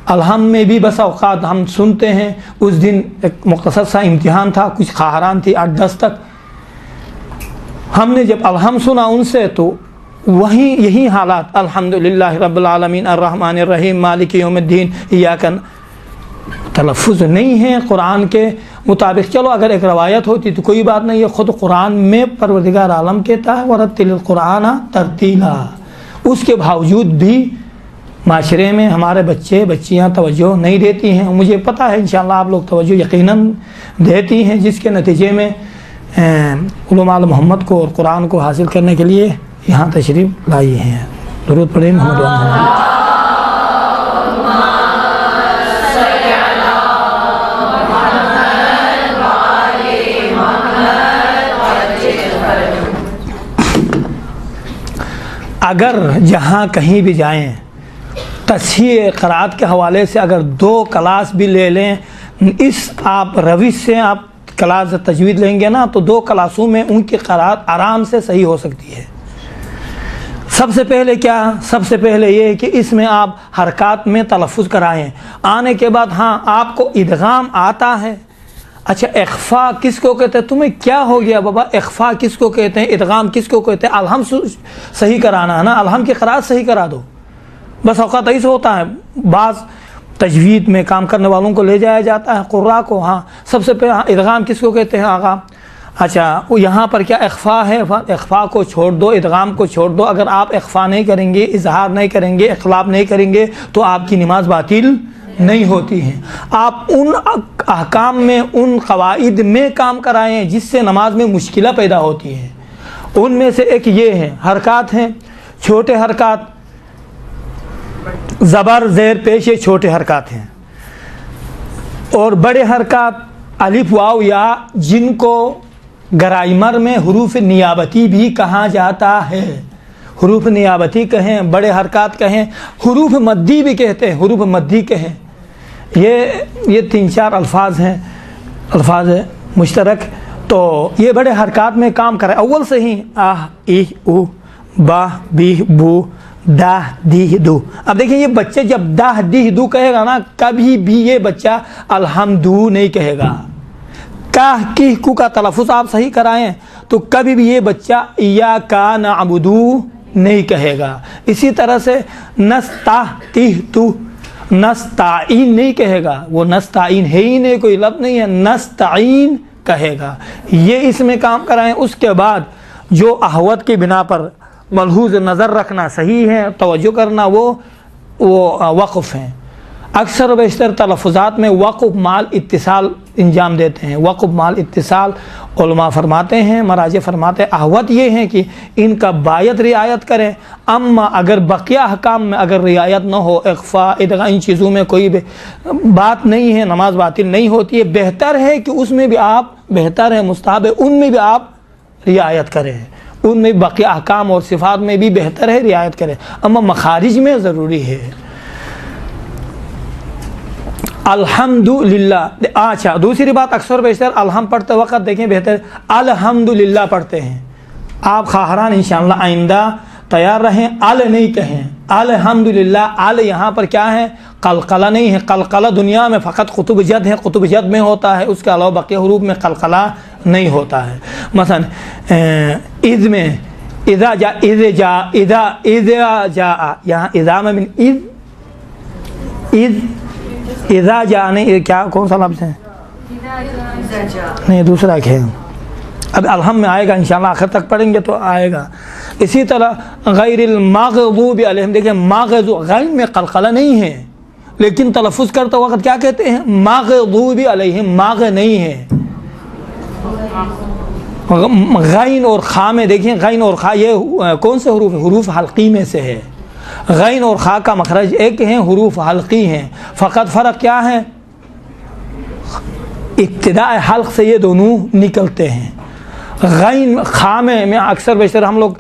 الحم میں بھی بس اوقات ہم سنتے ہیں، اس دن ایک مختصر سا امتحان تھا، کچھ خواہران تھی 8-10 تک، ہم نے جب الحم سنا ان سے تو وہیں یہی حالات، الحمدللہ رب العالمین الرحمن الرحیم مالک یوم الدین ایاک، تلفظ نہیں ہے قرآن کے مطابق۔ چلو اگر ایک روایت ہوتی تو کوئی بات نہیں ہے، خود قرآن میں پروردگار عالم کہتا ہے ورتل القرآن ترتیلا، اس کے باوجود بھی معاشرے میں ہمارے بچے بچیاں توجہ نہیں دیتی ہیں۔ مجھے پتہ ہے انشاءاللہ آپ لوگ توجہ یقیناً دیتی ہیں، جس کے نتیجے میں علوم آل محمد کو اور قرآن کو حاصل کرنے کے لیے یہاں تشریف لائی ہیں۔ درود پڑھیں محمد محمد۔ اگر جہاں کہیں بھی جائیں تصحیح قرأت کے حوالے سے اگر 2 کلاس بھی لے لیں، اس آپ روش سے آپ کلاس تجوید لیں گے نا تو 2 کلاسوں میں ان کی قرأت آرام سے صحیح ہو سکتی ہے۔ سب سے پہلے کیا؟ سب سے پہلے یہ کہ اس میں آپ حرکات میں تلفظ کرائیں، آنے کے بعد ہاں آپ کو ادغام آتا ہے۔ اچھا اخفا کس کو کہتے ہیں؟ تمہیں کیا ہو گیا بابا؟ اخفا کس کو کہتے ہیں؟ ادغام کس کو کہتے ہیں؟ الحم صحیح کرانا ہے نا، الحم کی قرأت صحیح کرا دو۔ بس اوقات ایسے ہوتا ہے، بعض تجوید میں کام کرنے والوں کو لے جایا جاتا ہے قراء کو، ہاں سب سے پہلے ادغام کس کو کہتے ہیں آقا؟ اچھا یہاں پر کیا اخفا ہے؟ اخفا کو چھوڑ دو، ادغام کو چھوڑ دو۔ اگر آپ اخفا نہیں کریں گے، اظہار نہیں کریں گے، اخلاف نہیں کریں گے تو آپ کی نماز باطل نہیں ہوتی ہے۔ آپ ان احکام میں، ان قواعد میں کام کرائیں جس سے نماز میں مشکلیں پیدا ہوتی ہیں۔ ان میں سے ایک یہ ہے، حرکات ہیں، چھوٹے حرکات، زبر زیر پیش، یہ چھوٹے حرکات ہیں، اور بڑے حرکات الف واو یا، جن کو گرامر میں حروف نیابتی بھی کہا جاتا ہے۔ حروف نیابتی کہیں، بڑے حرکات کہیں، حروف مدی بھی کہتے ہیں، حروف مدی کہیں۔ یہ 3-4 الفاظ ہیں، الفاظ مشترک۔ تو یہ بڑے حرکات میں کام کرے اول سے ہی، آہ ای او با بی بو دہ دی دو۔ اب دیکھیں یہ بچے جب دہ دی دو کہے گا نا، کبھی بھی یہ بچہ الحمدو نہیں کہے گا۔ کاہ کی کو کا تلفظ آپ صحیح کرائیں تو کبھی بھی یہ بچہ ایاکا نعبدو نہیں کہے گا۔ اسی طرح سے نستعین نستعین نہیں کہے گا، وہ نستعین ہے ہی نہیں، کوئی لفظ نہیں ہے، نستعین کہے گا۔ یہ اس میں کام کرائیں۔ اس کے بعد جو احوت کی بنا پر ملحوظ نظر رکھنا صحیح ہے، توجہ کرنا، وہ وقف ہیں۔ اکثر و بیشتر تلفظات میں وقف مال اتصال انجام دیتے ہیں، وقف مال اتصال، علماء فرماتے ہیں، مراجع فرماتے ہیں احوط یہ ہیں کہ ان کا باید رعایت کریں، اما اگر بقیہ احکام میں اگر رعایت نہ ہو، اخفاء ادغام ان چیزوں میں کوئی بات نہیں ہے، نماز باطل نہیں ہوتی ہے، بہتر ہے کہ اس میں بھی آپ، بہتر ہے مستحب ہے ان میں بھی آپ رعایت کریں، ان میں بقیہ احکام اور صفات میں بھی بہتر ہے رعایت کریں، اما مخارج میں ضروری ہے۔ الحمدللہ، اچھا دوسری بات، اکثر بیشتر الحمد پڑھتے وقت دیکھیں بہتر الحمدللہ پڑھتے ہیں، آپ خواہران انشاءاللہ آئندہ تیار رہیں، نہیں کہیں، الحمدللہ، یہاں پر کیا ہے؟ قلقلہ نہیں ہے، قلقلہ دنیا میں فقط قطب جد ہے، قطب جد میں ہوتا ہے، اس کے علاوہ بقیہ حروف میں قلقلہ نہیں ہوتا ہے۔ مثلا اذ میں اذا جا، اذا جا، یہاں اذا میں اذا جا نہیں، کیا کون سا لفظ ہے؟ نہیں دوسرا کیا ہے، اب الحمد میں آئے گا انشاءاللہ، آخر تک پڑھیں گے تو آئے گا۔ اسی طرح غیر المغضوب علیہم، دیکھیں مغضوب، غین میں قلقلہ نہیں ہے لیکن تلفظ کرتے وقت کیا کہتے ہیں؟ مغضوب علیہم، ماغ نہیں ہے۔ غین اور خا میں دیکھیں، غین اور خا یہ کون سے حروف ہیں؟ حروف حلقی میں سے ہے۔ غین اور خا کا مخرج ایک ہیں، حروف حلقی ہیں، فقط فرق کیا ہے؟ ابتداء حلق سے یہ دونوں نکلتے ہیں۔ غین خا میں اکثر بیشتر ہم لوگ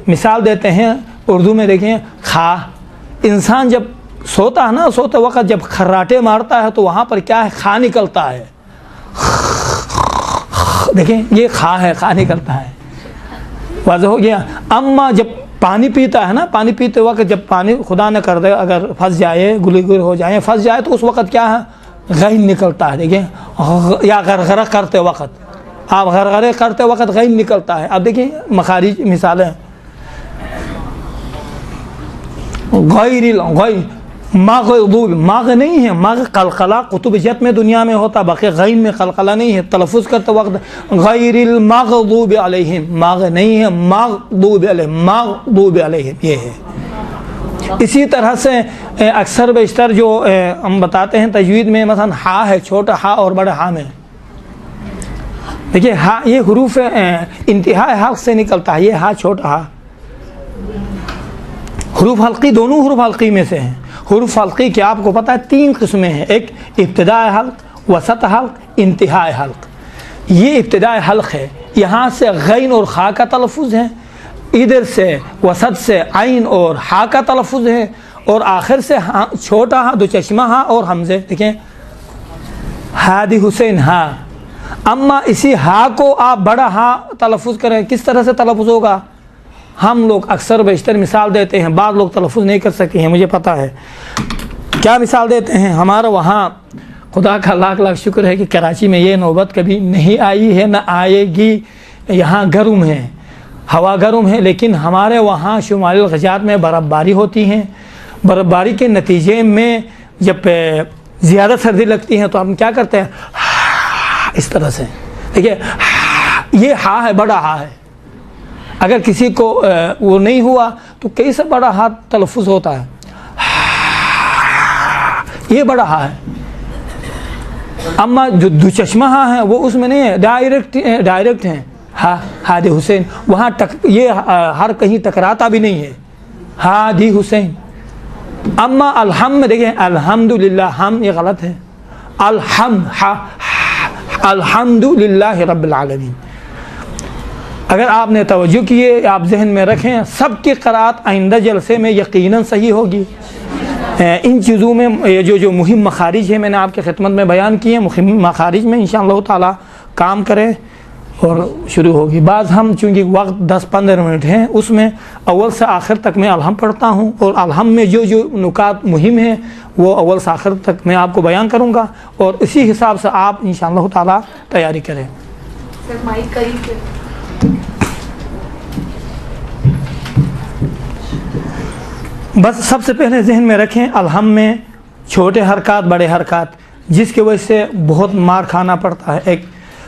مثال دیتے ہیں اردو میں، دیکھیں خا، انسان جب سوتا ہے نا، سوتے وقت جب خراٹے مارتا ہے تو وہاں پر کیا ہے؟ خا نکلتا ہے، دیکھیں یہ خا ہے، خا نکلتا ہے، واضح ہو گیا۔ اما جب پانی پیتا ہے نا، پانی پیتے وقت جب پانی خدا نہ کر دے اگر پھنس جائے، گلی گر ہو جائے، پھنس جائے تو اس وقت کیا ہے؟ غین نکلتا ہے، دیکھیں، یا غرغرہ کرتے وقت، آپ غرغرے کرتے وقت غین نکلتا ہے۔ اب دیکھیں مخارج مثالیں، غیر غین مغضوب، ماغ نہیں ہے، ماغ قلقلہ قطب جت میں دنیا میں ہوتا، باقی غین میں قلقلہ نہیں ہے، تلفظ کرتے وقت غیر المغضوب علیہم، ماغ نہیں ہے، مغضوب علیہم، مغضوب علیہم یہ ہے۔ اسی طرح سے اکثر بیشتر جو ہم بتاتے ہیں تجوید میں، مثلا ہا ہے، چھوٹا ہا اور بڑا ہا میں، دیکھیے ہا یہ حروف انتہاء حلق سے نکلتا ہے، یہ ہا چھوٹا ہا، حروف حلقی دونوں حروف حلقی میں سے ہیں۔ حروف حلقی کے آپ کو پتہ ہے 3 قسمیں ہیں، ایک ابتداء حلق، وسط حلق، انتہاء حلق۔ یہ ابتداء حلق ہے، یہاں سے غین اور خا کا تلفظ ہے، ادھر سے وسط سے عین اور ہا کا تلفظ ہے، اور آخر سے چھوٹا ہا، دو چشمہ ہا اور حمزے، دیکھیں ہادی حسین ہا۔ اما اسی ہا کو آپ بڑا ہا تلفظ کریں، کس طرح سے تلفظ ہوگا؟ ہم لوگ اکثر بیشتر مثال دیتے ہیں، بعض لوگ تلفظ نہیں کر سکتے ہیں، مجھے پتہ ہے کیا مثال دیتے ہیں۔ ہمارا وہاں خدا کا لاکھ لاکھ شکر ہے کہ کراچی میں یہ نوبت کبھی نہیں آئی ہے، نہ آئے گی، یہاں گرم ہے، ہوا گرم ہے، لیکن ہمارے وہاں شمالی الغجات میں برف باری ہوتی ہیں، برف باری کے نتیجے میں جب زیادہ سردی لگتی ہے تو ہم کیا کرتے ہیں؟ اس طرح سے، دیکھیے یہ ہا ہے، بڑا ہا ہے، اگر کسی کو وہ نہیں ہوا تو کیسے بڑا ہا تلفظ ہوتا ہے؟ یہ بڑا ہا ہے۔ اما جو دو چشمہ ہا ہے وہ اس میں نہیں ہے، ڈائریکٹ ہیں، ہادی حسین، وہاں یہ ہر کہیں ٹکراتا بھی نہیں ہے، ہادی حسین۔ اما الحمد میں دیکھیں الحمدللہ، ہم یہ غلط ہے، الحمدللہ رب العالمین۔ اگر آپ نے توجہ کیے، آپ ذہن میں رکھیں، سب کی قرأت آئندہ جلسے میں یقیناً صحیح ہوگی۔ ان چیزوں میں جو مہم مخارج ہے میں نے آپ کی خدمت میں بیان کیے، مہم مخارج میں انشاءاللہ تعالی کام کریں اور شروع ہوگی۔ بعض ہم چونکہ وقت 10-15 منٹ ہیں، اس میں اول سے آخر تک میں الحمد پڑھتا ہوں، اور الحمد میں جو نکات مہم ہیں وہ اول سے آخر تک میں آپ کو بیان کروں گا، اور اسی حساب سے آپ انشاءاللہ تعالی تیاری کریں۔ بس سب سے پہلے ذہن میں رکھیں، الحمد میں چھوٹے حرکات بڑے حرکات، جس کی وجہ سے بہت مار کھانا پڑتا ہے۔ ایک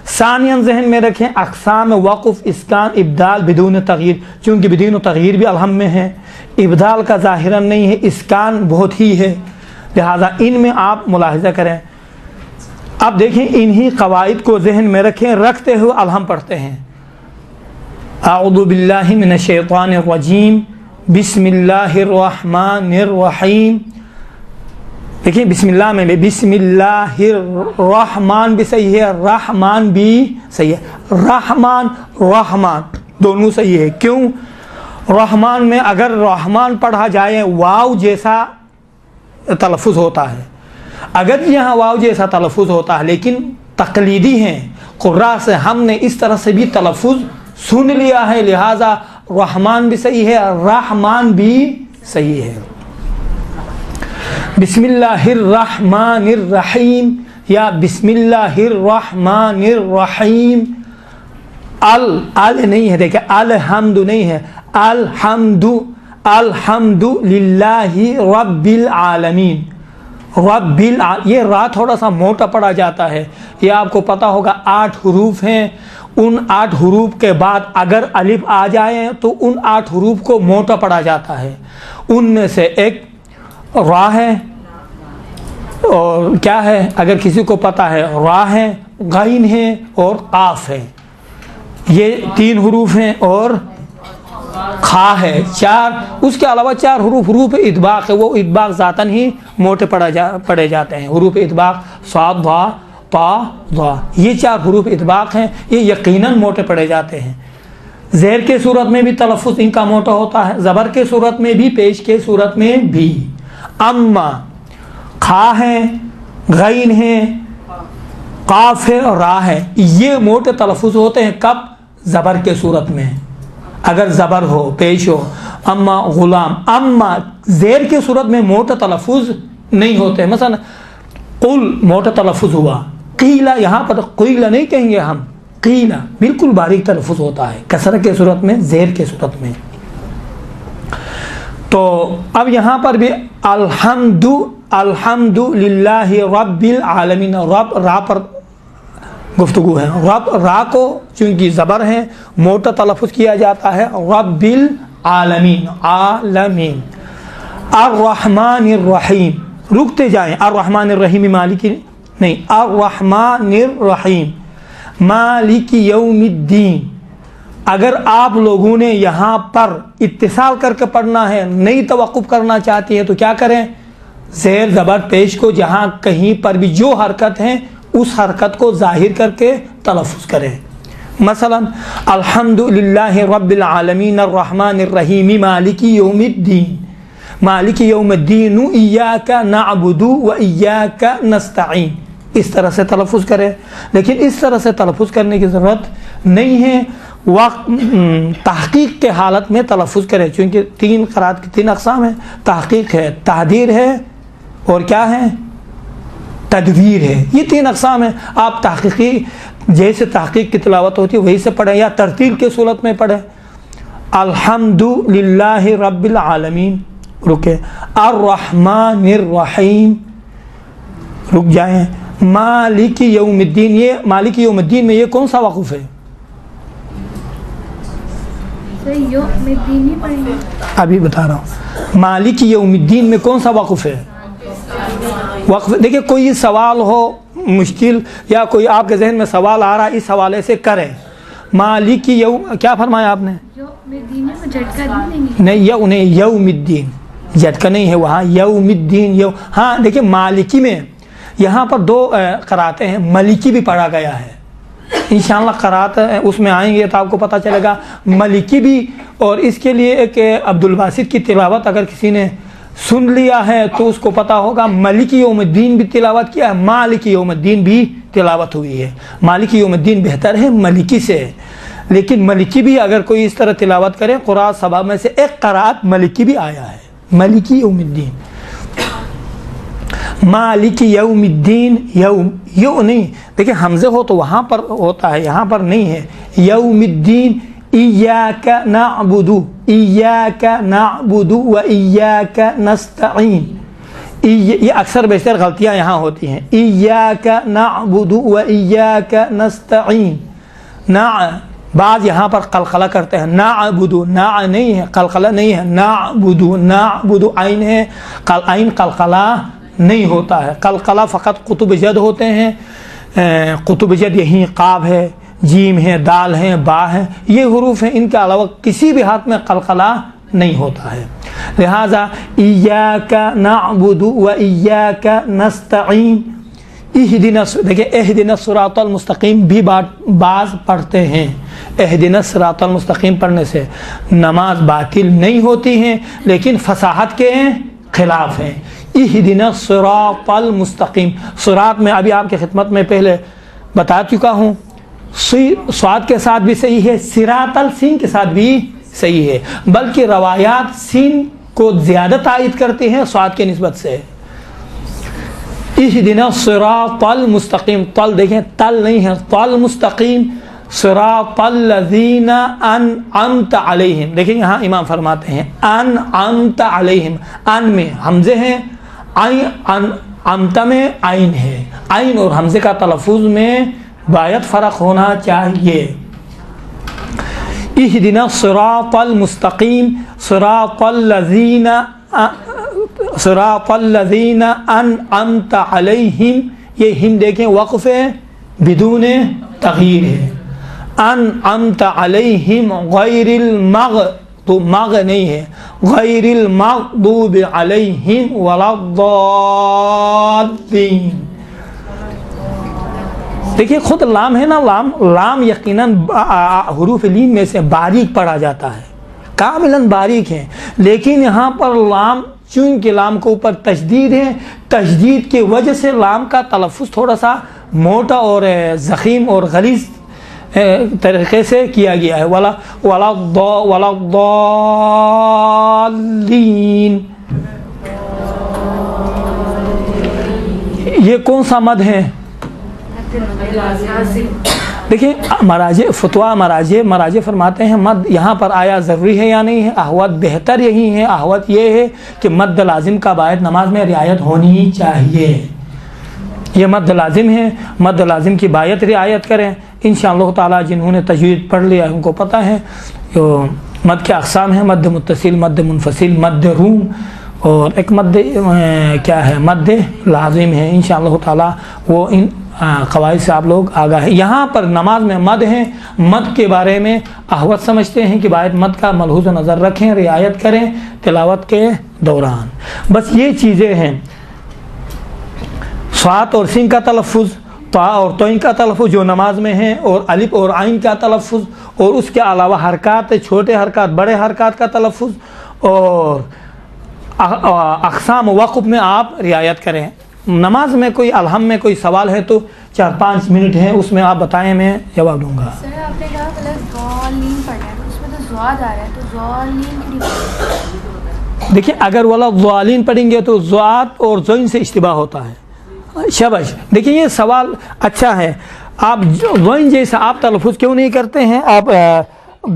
ثانیاً ذہن میں رکھیں اقسام وقف، اسکان، ابدال بدون تغییر، چونکہ بدون تغییر بھی الحمد میں ہے، ابدال کا ظاہراً نہیں ہے، اسکان بہت ہی ہے، لہذا ان میں آپ ملاحظہ کریں۔ اب دیکھیں انہی قواعد کو ذہن میں رکھیں، رکھتے ہوئے اب ہم پڑھتے ہیں اعوذ باللہ من الشیطان الرجیم بسم اللہ الرحمن الرحیم. دیکھیں بسم اللہ میں بھی بسم اللہ الرحمن بھی صحیح ہے، رحمان بھی صحیح ہے، رحمان رحمان دونوں صحیح ہے. کیوں؟ رحمان میں اگر رحمان پڑھا جائے واو جیسا تلفظ ہوتا ہے، اگر یہاں واو جیسا تلفظ ہوتا ہے لیکن تقلیدی ہیں قراء سے، ہم نے اس طرح سے بھی تلفظ سن لیا ہے، لہذا رحمان بھی صحیح ہے، رحمان بھی صحیح ہے. بسم اللہ الرحمن الرحیم یا بسم اللہ الرحمن الرحیم. ال نہیں ہے، دیکھیں الحمد نہیں ہے، الحمد للہ رب العالمین. یہ را تھوڑا سا موٹا پڑا جاتا ہے، یہ آپ کو پتا ہوگا 8 حروف ہیں، ان 8 حروف کے بعد اگر الف آ جائے تو ان 8 حروف کو موٹا پڑا جاتا ہے. ان میں سے ایک را ہے اور کیا ہے اگر کسی کو پتا ہے، را ہے، غین ہے اور قاف ہے، یہ 3 حروف ہیں اور خا ہے 4. اس کے علاوہ 4 حروف اطباق ہے، وہ اطباق ذاتاً ہی موٹے پڑے جاتے ہیں. حروف اطباق صاد ضا طا ضا، یہ 4 حروف اطباق ہیں، یہ یقیناً موٹے پڑے جاتے ہیں. زیر کے صورت میں بھی تلفظ ان کا موٹا ہوتا ہے، زبر کے صورت میں بھی، پیش کے صورت میں بھی. اما خا ہے، غین ہے، قاف ہے اور را ہے، یہ موٹے تلفظ ہوتے ہیں. کب؟ زبر کے صورت میں، اگر زبر ہو، پیش ہو. اما غلام، اما زیر کے صورت میں موٹا تلفظ نہیں ہوتے. مثلا قل موٹا تلفظ ہوا، قیلا یہاں پر قیلا نہیں کہیں گے ہم، قیلا بالکل باریک تلفظ ہوتا ہے کسر کے صورت میں، زیر کے صورت میں. تو اب یہاں پر بھی الحمد للہ رب العالمین، رب را پر گفتگو ہے. رب را کو چونکہ زبر ہے موٹا تلفظ کیا جاتا ہے، رب العالمین عالمین. الرحمن الرحیم، رکتے جائیں، الرحمن الرحیم مالکی نہیں، الرحمن الرحیم مالک یوم الدین. اگر آپ لوگوں نے یہاں پر اتصال کر کے پڑھنا ہے، نہیں توقف کرنا چاہتی ہے تو کیا کریں؟ زیر زبر پیش کو جہاں کہیں پر بھی جو حرکت ہے اس حرکت کو ظاہر کر کے تلفظ کریں. مثلا الحمد للہ رب العالمین الرحمن الرحیم مالک یوم الدین، مالک یوم الدین ایاک نعبد و ایاک نستعین، اس طرح سے تلفظ کریں. لیکن اس طرح سے تلفظ کرنے کی ضرورت نہیں ہے، وقت تحقیق کے حالت میں تلفظ کریں، چونکہ 3 قرات کی 3 اقسام ہیں، تحقیق ہے، تحدیر ہے اور کیا ہے؟ تدویر ہے. یہ 3 اقسام ہیں. آپ تحقیقی جیسے تحقیق کی تلاوت ہوتی ہے وہی سے پڑھیں یا ترتیل کے صورت میں پڑھیں. الحمد للہ رب العالمین، رکے. الرحمن الرحیم، رک جائیں. مالک یوم الدین، یہ مالک یوم الدین میں یہ کون سا وقف ہے؟ ابھی بتا رہا ہوں. مالک یوم الدین میں کون سا وقف ہے؟ وقف. دیکھیں کوئی سوال ہو مشکل یا کوئی آپ کے ذہن میں سوال آ رہا ہے، اس حوالے سے کریں. مالک یوم، کیا فرمایا آپ نے؟ نہیں، یوم الدین جھٹکا نہیں ہے وہاں، یوم الدین ہاں دیکھیں مالکی میں یہاں پر 2 قراتیں ہیں، ملکی بھی پڑھا گیا ہے. انشاءاللہ قرات اس میں آئیں گے تو آپ کو پتہ چلے گا ملکی بھی. اور اس کے لیے ایک عبد الباسط کی تلاوت اگر کسی نے سن لیا ہے تو اس کو پتا ہوگا مالک یوم الدین بھی تلاوت کیا ہے، مالک یوم الدین بھی تلاوت ہوئی ہے. مالک یوم الدین بہتر ہے ملکی سے، لیکن ملکی بھی اگر کوئی اس طرح تلاوت کرے، قراء 7 میں سے ایک قرات ملکی بھی آیا ہے، مالک یوم الدین. مالک یوم الدین، یو نہیں، دیکھیں حمزے ہو تو وہاں پر ہوتا ہے، یہاں پر نہیں ہے. یوم الدین ایاک نعبد، ایاک نعبد و ایاک نستعین. یہ اکثر بیشتر غلطیاں یہاں ہوتی ہیں. ایاک نعبد و ایاک نستعین. بعض یہاں پر قلقلہ کرتے ہیں، نعبد، نا نہیں ہے، قلقلہ نہیں ہے، نعبد، نعبد عین ہے، عین قلقلہ نہیں ہوتا ہے. قلقلہ فقط قطب جد ہوتے ہیں. قطب جد یہی قاف ہے، جیم ہے، دال ہے، با ہے، یہ حروف ہیں. ان کے علاوہ کسی بھی ہاتھ میں قلقلہ نہیں ہوتا ہے. لہذا ایاک نعبد و ایاک نستعین، اہدنا، دیکھیں اہدنا الصراط المستقیم بھی بعض پڑھتے ہیں. اہدنا الصراط المستقیم پڑھنے سے نماز باطل نہیں ہوتی ہے، لیکن فصاحت کے خلاف ہیں. اہدنا الصراط المستقیم، صراط میں ابھی آپ کی خدمت میں پہلے بتا چکا ہوں، صاد کے ساتھ بھی صحیح ہے، صراط السین کے ساتھ بھی صحیح ہے، بلکہ روایات سین کو زیادہ تائید کرتی ہیں صاد کے نسبت سے. اہدنا الصراط المستقیم، تل دیکھیں تل نہیں ہے، تل مستقیم. صراط الذین انعمت علیہم، دیکھیں یہاں امام فرماتے ہیں انعمت علیہم، ان میں حمزے ہیں، انعمت میں عین ہے. عین اور حمزے کا تلفظ میں باید فرق ہونا چاہیے. اہدنا الصراط المستقیم، صراط الذین انعمت علیہم، یہ ہم دیکھیں وقف ہے بدون تغییر ہے. انعمت علیہم غیر المغضوب، مغ نہیں ہے، غیر المغضوب علیہم ولا الضالین. دیکھیے خود لام ہے نا، لام یقیناً حروف لین میں سے باریک پڑھا جاتا ہے، کاملاً باریک ہے، لیکن یہاں پر لام چونکہ لام کے اوپر تشدید ہے، تشدید کی وجہ سے لام کا تلفظ تھوڑا سا موٹا اور ضخیم اور غلیظ طریقے سے کیا گیا ہے. ولا الضالین، یہ کون سا مد ہے؟ دیکھیں مراجع فرماتے ہیں مد یہاں پر آیا ضروری ہے یا نہیں ہے. احوط بہتر یہی ہے، احوط یہ ہے کہ مد لازم کا باید نماز میں رعایت ہونی چاہیے. یہ مد لازم ہے، مد لازم کی باید رعایت کریں انشاءاللہ تعالی. جنہوں نے تجوید پڑھ لیا ان کو پتہ ہے مد کے اقسام ہیں، مد متصل، مد منفصل، مد روم، اور ایک مد کیا ہے، مد لازم ہے. انشاءاللہ تعالی وہ ان قواعد سے آپ لوگ آگاہ ہیں. یہاں پر نماز میں مد ہیں، مد کے بارے میں احوط سمجھتے ہیں کہ باید مد کا ملحوظ نظر رکھیں، رعایت کریں تلاوت کے دوران. بس یہ چیزیں ہیں. صاد اور سین کا تلفظ، طا اور توئین کا تلفظ جو نماز میں ہیں، اور الف اور عین کا تلفظ، اور اس کے علاوہ حرکات، چھوٹے حرکات بڑے حرکات کا تلفظ، اور اقسام وقف میں آپ رعایت کریں. نماز میں کوئی الحم میں کوئی سوال ہے تو 4-5 منٹ ہیں، اس میں آپ بتائیں، میں جواب دوں گا. سر آپ نے کہا ضالین پڑھنا ہے، اس میں تو زواد آ رہا ہے، تو ضالین کی دیکھیں اگر والا ضالین پڑھیں گے تو زواد اور زین سے اشتباہ ہوتا ہے. شاباش. دیکھیں یہ سوال اچھا ہے. آپ زین جیسا آپ تلفظ کیوں نہیں کرتے ہیں، آپ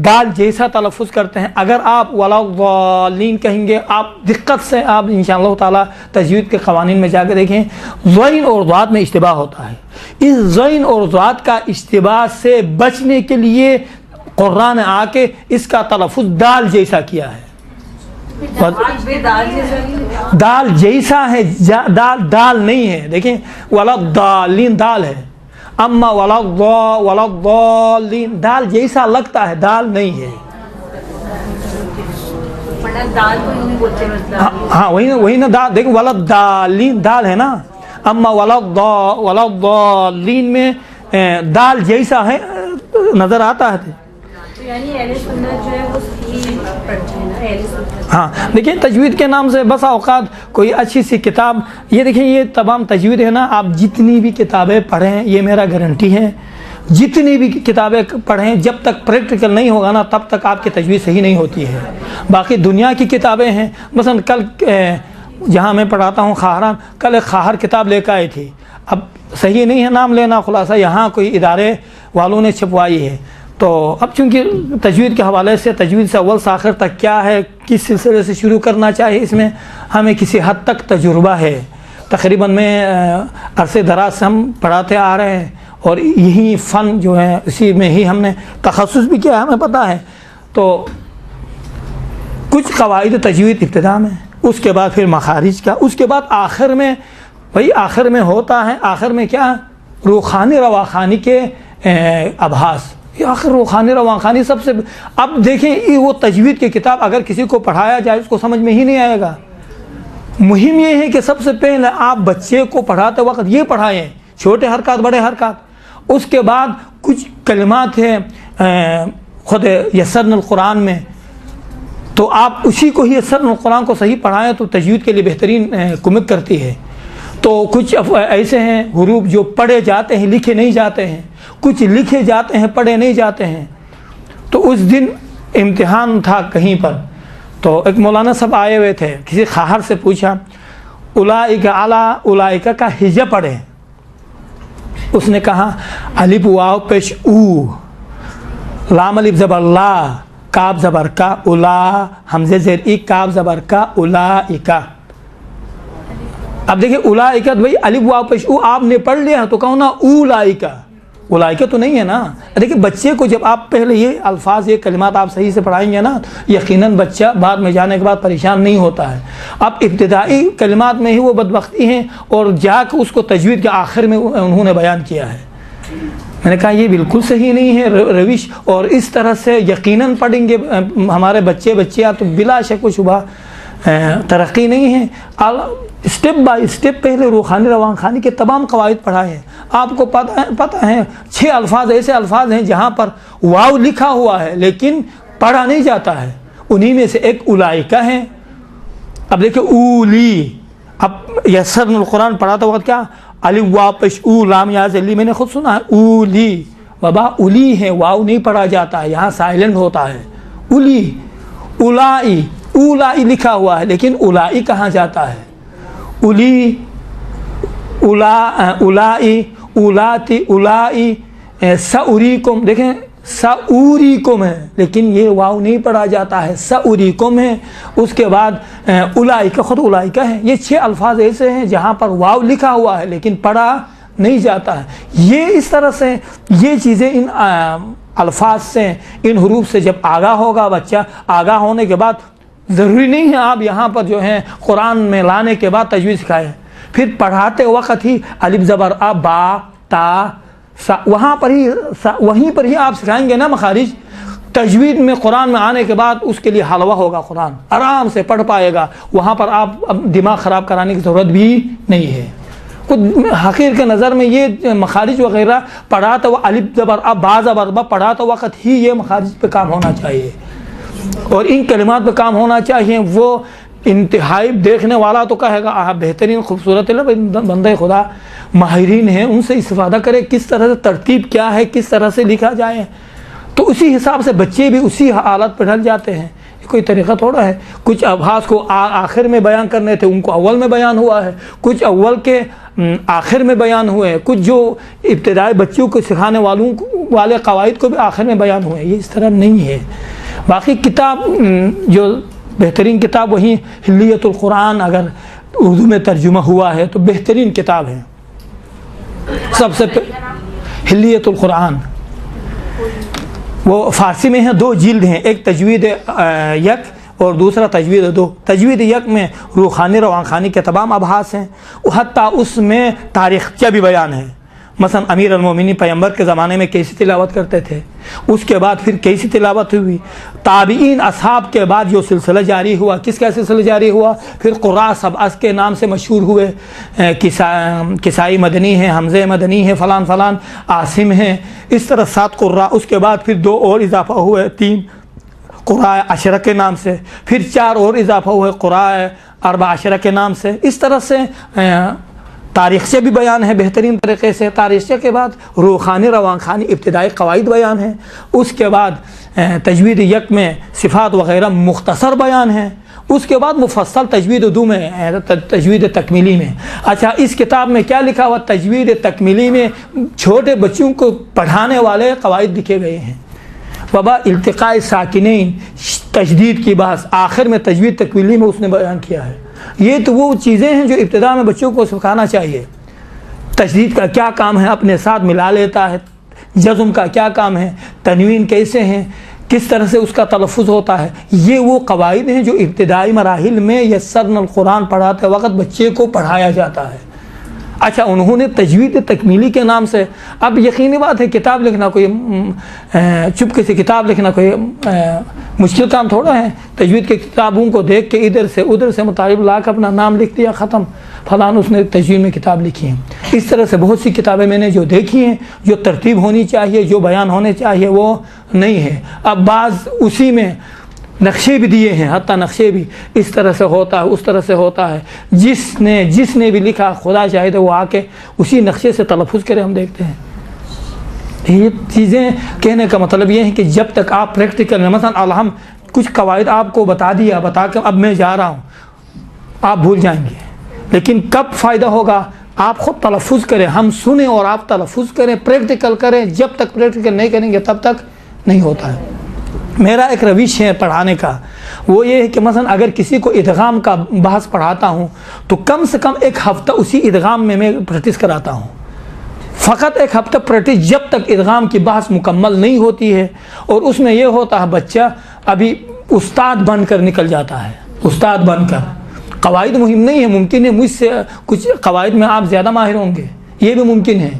دال جیسا تلفظ کرتے ہیں. اگر آپ ولا ضالین کہیں گے، آپ دقت سے آپ انشاءاللہ تعالی تجوید کے قوانین میں جا کے دیکھیں، زین اور ضاد میں اشتباہ ہوتا ہے. اس زین اور ضاد کا اشتباہ سے بچنے کے لیے قرآن نے آ کے اس کا تلفظ دال جیسا کیا ہے. دال جیسا ہے، دال نہیں ہے. دیکھیں ولا ضالین دال ہے، اما ولا ضالین دال جیسا لگتا ہے، دال نہیں ہے. ہاں وہی نا دال. دیکھیں ولا ضالین دال ہے نا، اما ولا ضالین میں دال جیسا ہے نظر آتا ہے. ہاں دیکھیں تجوید کے نام سے بس اوقات کوئی اچھی سی کتاب، یہ دیکھیں یہ تمام تجوید ہے نا، آپ جتنی بھی کتابیں پڑھیں، یہ میرا گارنٹی ہے، جتنی بھی کتابیں پڑھیں جب تک پریکٹیکل نہیں ہوگا نا تب تک آپ کی تجوید صحیح نہیں ہوتی ہے. باقی دنیا کی کتابیں ہیں، مثلا کل جہاں میں پڑھاتا ہوں خواہران، کل ایک خواہر کتاب لے کے آئی تھی. اب صحیح نہیں ہے نام لینا، خلاصہ یہاں کوئی ادارے والوں نے چھپوائی ہے. تو اب چونکہ تجوید کے حوالے سے تجوید سے اول سے آخر تک کیا ہے، کس سلسلے سے شروع کرنا چاہیے، اس میں ہمیں کسی حد تک تجربہ ہے. تقریباً میں عرصے دراز سے ہم پڑھاتے آ رہے ہیں، اور یہی فن جو ہے اسی میں ہی ہم نے تخصص بھی کیا ہے، ہمیں پتہ ہے. تو کچھ قواعد تجوید ابتدا میں، اس کے بعد پھر مخارج کا، اس کے بعد آخر میں بھائی آخر میں ہوتا ہے، آخر میں کیا روخانی رواخانی کے ابحاث، یہ آخر روخانی رواخانی سب سے اب دیکھیں وہ تجوید کی کتاب اگر کسی کو پڑھایا جائے اس کو سمجھ میں ہی نہیں آئے گا۔ مہم یہ ہے کہ سب سے پہلے آپ بچے کو پڑھاتے وقت یہ پڑھائیں، چھوٹے حرکات بڑے حرکات، اس کے بعد کچھ کلمات ہیں خود یسرن القرآن میں، تو آپ اسی کو ہی یسرن القرآن کو صحیح پڑھائیں تو تجوید کے لیے بہترین کمک کرتی ہے۔ تو کچھ ایسے ہیں حروف جو پڑھے جاتے ہیں لکھے نہیں جاتے ہیں، کچھ لکھے جاتے ہیں پڑھے نہیں جاتے ہیں۔ تو اس دن امتحان تھا کہیں پر، تو ایک مولانا صاحب آئے ہوئے تھے، کسی خواہر سے پوچھا اولئک علی اولئک کا ہجا پڑھیں، اس نے کہا الف واو پیش او، لام الف زبر لا، کاف زبر کا، اولا حمزہ زیر ای، کاف زبر کا، اولئک۔ اب دیکھیں اولئک بھائی الف واو پیش او آپ نے پڑھ لیا تو کہو نا اولئک، اولئک تو نہیں ہے نا۔ دیکھیں بچے کو جب آپ پہلے یہ الفاظ یہ کلمات آپ صحیح سے پڑھائیں گے نا، یقیناً بچہ بعد میں جانے کے بعد پریشان نہیں ہوتا ہے۔ اب ابتدائی کلمات میں ہی وہ بدبختی ہیں اور جا کے اس کو تجوید کے آخر میں انہوں نے بیان کیا ہے۔ میں نے کہا یہ بالکل صحیح نہیں ہے روش، اور اس طرح سے یقیناً پڑھیں گے ہمارے بچے تو بلا شک و شبہ ترقی نہیں ہے۔ اسٹیپ بائی اسٹیپ پہلے روخانی روانخانی کے تمام قواعد پڑھائے ہیں۔ آپ کو پتہ ہے 6 الفاظ ایسے الفاظ ہیں جہاں پر واو لکھا ہوا ہے لیکن پڑھا نہیں جاتا ہے، انہی میں سے ایک اولئک ہے۔ اب دیکھیں اولی، اب یسرن القرآن پڑھاتا وقت کیا الف واو پیش او لام یا ذلی، میں نے خود سنا ہے اولی، بابا اولی ہے، واو نہیں پڑھا جاتا ہے، یہاں سائلنٹ ہوتا ہے اولی۔ اولائی، اولائی لکھا ہوا ہے لیکن اولائی کہاں جاتا ہے؟ اولی، اولائی، اولاتی، اولائی، ساوریکم، دیکھیں ساوریکم ہے لیکن یہ واو نہیں پڑھا جاتا ہے، ساوریکم ہے۔ اس کے بعد اولئک، خود اولئک ہے۔ یہ 6 الفاظ ایسے ہیں جہاں پر واو لکھا ہوا ہے لیکن پڑھا نہیں جاتا ہے۔ یہ اس طرح سے یہ چیزیں ان الفاظ سے ان حروف سے جب آگاہ ہوگا بچہ، آگاہ ہونے کے بعد ضروری نہیں ہے آپ یہاں پر جو ہے قرآن میں لانے کے بعد تجوید سکھائیں، پھر پڑھاتے وقت ہی الف زبر آ، با، تا، سا، وہیں پر ہی آپ سکھائیں گے نا مخارج۔ تجوید میں قرآن میں آنے کے بعد اس کے لیے حلوہ ہوگا، قرآن آرام سے پڑھ پائے گا، وہاں پر آپ اب دماغ خراب کرانے کی ضرورت بھی نہیں ہے۔ حقیر کے نظر میں یہ مخارج وغیرہ پڑھاتے وہ الف زبر آ، با زبر با پڑھاتے وقت ہی یہ مخارج پہ کام ہونا چاہیے اور ان کلمات پہ کام ہونا چاہیے۔ وہ انتہائی دیکھنے والا تو کہے گا بہترین خوبصورت بندے خدا ماہرین ہیں، ان سے استفادہ کرے، کس طرح سے ترتیب کیا ہے، کس طرح سے لکھا جائے، تو اسی حساب سے بچے بھی اسی حالت پہ ڈھل جاتے ہیں۔ کوئی طریقہ تھوڑا ہے، کچھ ابحاث کو آخر میں بیان کرنے تھے ان کو اول میں بیان ہوا ہے، کچھ اول کے آخر میں بیان ہوئے، کچھ جو ابتدائی بچوں کو سکھانے والے قواعد کو بھی آخر میں بیان ہوئے، یہ اس طرح نہیں ہے۔ باقی کتاب جو بہترین کتاب وہی حلیت القرآن اگر اردو میں ترجمہ ہوا ہے تو بہترین کتاب ہے۔ سب سے حلیت القرآن وہ فارسی میں ہیں، 2 جلد ہیں، ایک تجوید یک اور دوسرا تجوید 2۔ تجوید یک میں روخانی روانخانی کے تمام ابحاث ہیں، حتیٰ اس میں تاریخچہ بھی بیان ہے، مثلا امیر المومنین پیغمبر کے زمانے میں کیسی تلاوت کرتے تھے، اس کے بعد پھر کیسی تلاوت ہوئی، تابعین اصحاب کے بعد جو سلسلہ جاری ہوا، کس کا سلسلہ جاری ہوا، پھر قراء سبعہ کے نام سے مشہور ہوئے، کسائی مدنی ہیں، حمزہ مدنی ہیں، فلان فلان عاصم ہیں، اس طرح 7 قراء، اس کے بعد پھر 2 اور اضافہ ہوئے، 3 قراء عشرہ کے نام سے، پھر 4 اور اضافہ ہوئے قراء 4 عشرہ کے نام سے۔ اس طرح سے تاریخ سے بھی بیان ہے بہترین طریقے سے، تاریخ کے بعد روخانی روانخانی ابتدائی قواعد بیان ہیں، اس کے بعد تجوید یک میں صفات وغیرہ مختصر بیان ہیں، اس کے بعد مفصل تجوید 2 میں تجوید تکمیلی میں۔ اچھا اس کتاب میں کیا لکھا ہوا؟ تجوید تکمیلی میں چھوٹے بچوں کو پڑھانے والے قواعد لکھے گئے ہیں۔ بابا التقاء ساکنین، تشدید کی بحث آخر میں تجوید تکمیلی میں اس نے بیان کیا ہے۔ یہ تو وہ چیزیں ہیں جو ابتدا میں بچوں کو سکھانا چاہیے۔ تشدید کا کیا کام ہے، اپنے ساتھ ملا لیتا ہے، جزم کا کیا کام ہے، تنوین کیسے ہیں، کس طرح سے اس کا تلفظ ہوتا ہے. یہ وہ قواعد ہیں جو ابتدائی مراحل میں یسرنا القرآن پڑھاتے وقت بچے کو پڑھایا جاتا ہے. اچھا انہوں نے تجوید تکمیلی کے نام سے، اب یقینی بات ہے کتاب لکھنا کوئی چپکے سے کتاب لکھنا کوئی مشکل کام تھوڑا ہے. تجوید کے کتابوں کو دیکھ کے ادھر سے ادھر سے مطالب لا کے اپنا نام لکھ دیا، ختم، فلان اس نے تجوید میں کتاب لکھی ہے. اس طرح سے بہت سی کتابیں میں نے جو دیکھی ہیں، جو ترتیب ہونی چاہیے، جو بیان ہونے چاہیے وہ نہیں ہے. اب بعض اسی میں نقشے بھی دیے ہیں، حتیٰ نقشے بھی اس طرح سے ہوتا ہے، اس طرح سے ہوتا ہے. جس نے بھی لکھا خدا شاہد ہے وہ آ کے اسی نقشے سے تلفظ کرے. ہم دیکھتے ہیں یہ چیزیں. کہنے کا مطلب یہ ہے کہ جب تک آپ پریکٹیکل میں مثلا الحم کچھ قواعد آپ کو بتا دیا، بتا کے اب میں جا رہا ہوں، آپ بھول جائیں گے. لیکن کب فائدہ ہوگا؟ آپ خود تلفظ کریں، ہم سنیں اور آپ تلفظ کریں، پریکٹیکل کریں. جب تک پریکٹیکل نہیں کریں گے تب تک نہیں ہوتا ہے. میرا ایک روش ہے پڑھانے کا، وہ یہ ہے کہ مثلا اگر کسی کو ادغام کا بحث پڑھاتا ہوں تو کم سے کم ایک ہفتہ اسی ادغام میں پریکٹس کراتا ہوں. فقط ایک ہفتہ پریکٹس، جب تک ادغام کی بحث مکمل نہیں ہوتی ہے. اور اس میں یہ ہوتا ہے بچہ ابھی استاد بن کر نکل جاتا ہے. استاد بن کر قواعد مہم نہیں ہے، ممکن ہے مجھ سے کچھ قواعد میں آپ زیادہ ماہر ہوں گے، یہ بھی ممکن ہے.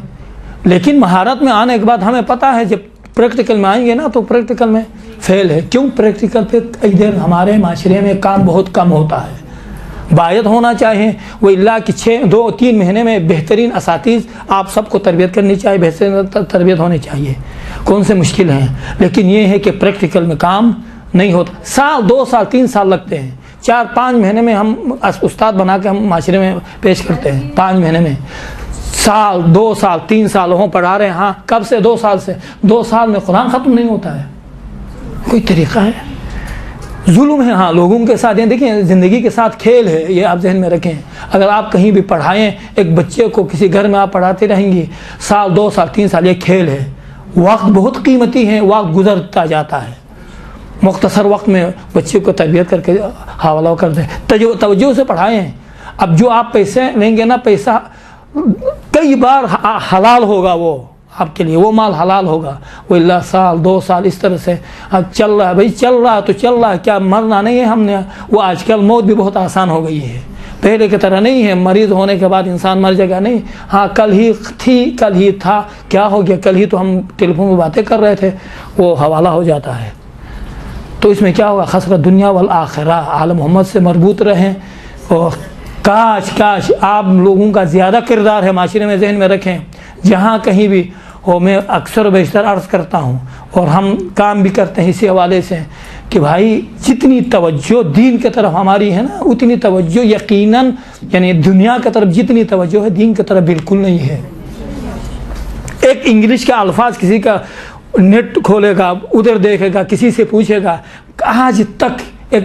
لیکن مہارت میں آنے کے بعد ہمیں پتہ ہے جب پریکٹیکل میں آئیں گے نا تو پریکٹیکل میں فیل ہے. کیوں؟ پریکٹیکل پہ ادھر ہمارے معاشرے میں کام بہت کم ہوتا ہے. باید ہونا چاہیے وہ اللہ کہ 2-3 مہینے میں بہترین اساتذ آپ سب کو تربیت کرنی چاہیے، بہترین تربیت ہونی چاہیے. کون سے مشکل ہیں، لیکن یہ ہے کہ پریکٹیکل میں کام نہیں ہوتا. سال 2 سال 3 سال لگتے ہیں. 4-5 مہینے میں ہم استاد بنا کے ہم معاشرے میں پیش کرتے ہیں. 5 مہینے میں سال 2 سال 3 سال ہوں پڑھا رہے ہیں. ہاں کب سے؟ 2 سال سے. 2 سال میں قرآن ختم نہیں ہوتا ہے. کوئی طریقہ ہے؟ ظلم ہے. ہاں لوگوں کے ساتھ، دیکھیں زندگی کے ساتھ کھیل ہے، یہ آپ ذہن میں رکھیں. اگر آپ کہیں بھی پڑھائیں ایک بچے کو، کسی گھر میں آپ پڑھاتے رہیں گی سال 2 سال 3 سال، یہ کھیل ہے. وقت بہت قیمتی ہے، وقت گزرتا جاتا ہے. مختصر وقت میں بچے کو تربیت کر کے حوالہ کر دیں، توجہ سے پڑھائیں. اب جو آپ پیسے لیں گے نا، پیسہ کئی بار حلال ہوگا، وہ آپ کے لیے وہ مال حلال ہوگا. وہ اللہ سال 2 سال اس طرح سے چل رہا ہے. بھائی چل رہا ہے تو چل رہا ہے، کیا مرنا نہیں ہے ہم نے؟ وہ آج کل موت بھی بہت آسان ہو گئی ہے، پہلے کی طرح نہیں ہے مریض ہونے کے بعد انسان مر جائے گا. نہیں، ہاں کل ہی تھی، کل ہی تھا، کیا ہو گیا، کل ہی تو ہم ٹیلی فون میں باتیں کر رہے تھے، وہ حوالہ ہو جاتا ہے. تو اس میں کیا ہوگا؟ خسرت دنیا والآخرہ. آل محمد سے مربوط رہیں. اور کاش آپ لوگوں کا زیادہ کردار ہے معاشرے میں، ذہن میں رکھیں. جہاں کہیں بھی ہو، میں اکثر و بیشتر عرض کرتا ہوں اور ہم کام بھی کرتے ہیں اسی حوالے سے کہ بھائی جتنی توجہ دین کی طرف ہماری ہے نا، اتنی توجہ یقیناً یعنی دنیا کی طرف جتنی توجہ ہے دین کی طرف بالکل نہیں ہے. ایک انگلش کا الفاظ کسی کا نیٹ کھولے گا، ادھر دیکھے گا، کسی سے پوچھے گا. آج تک ایک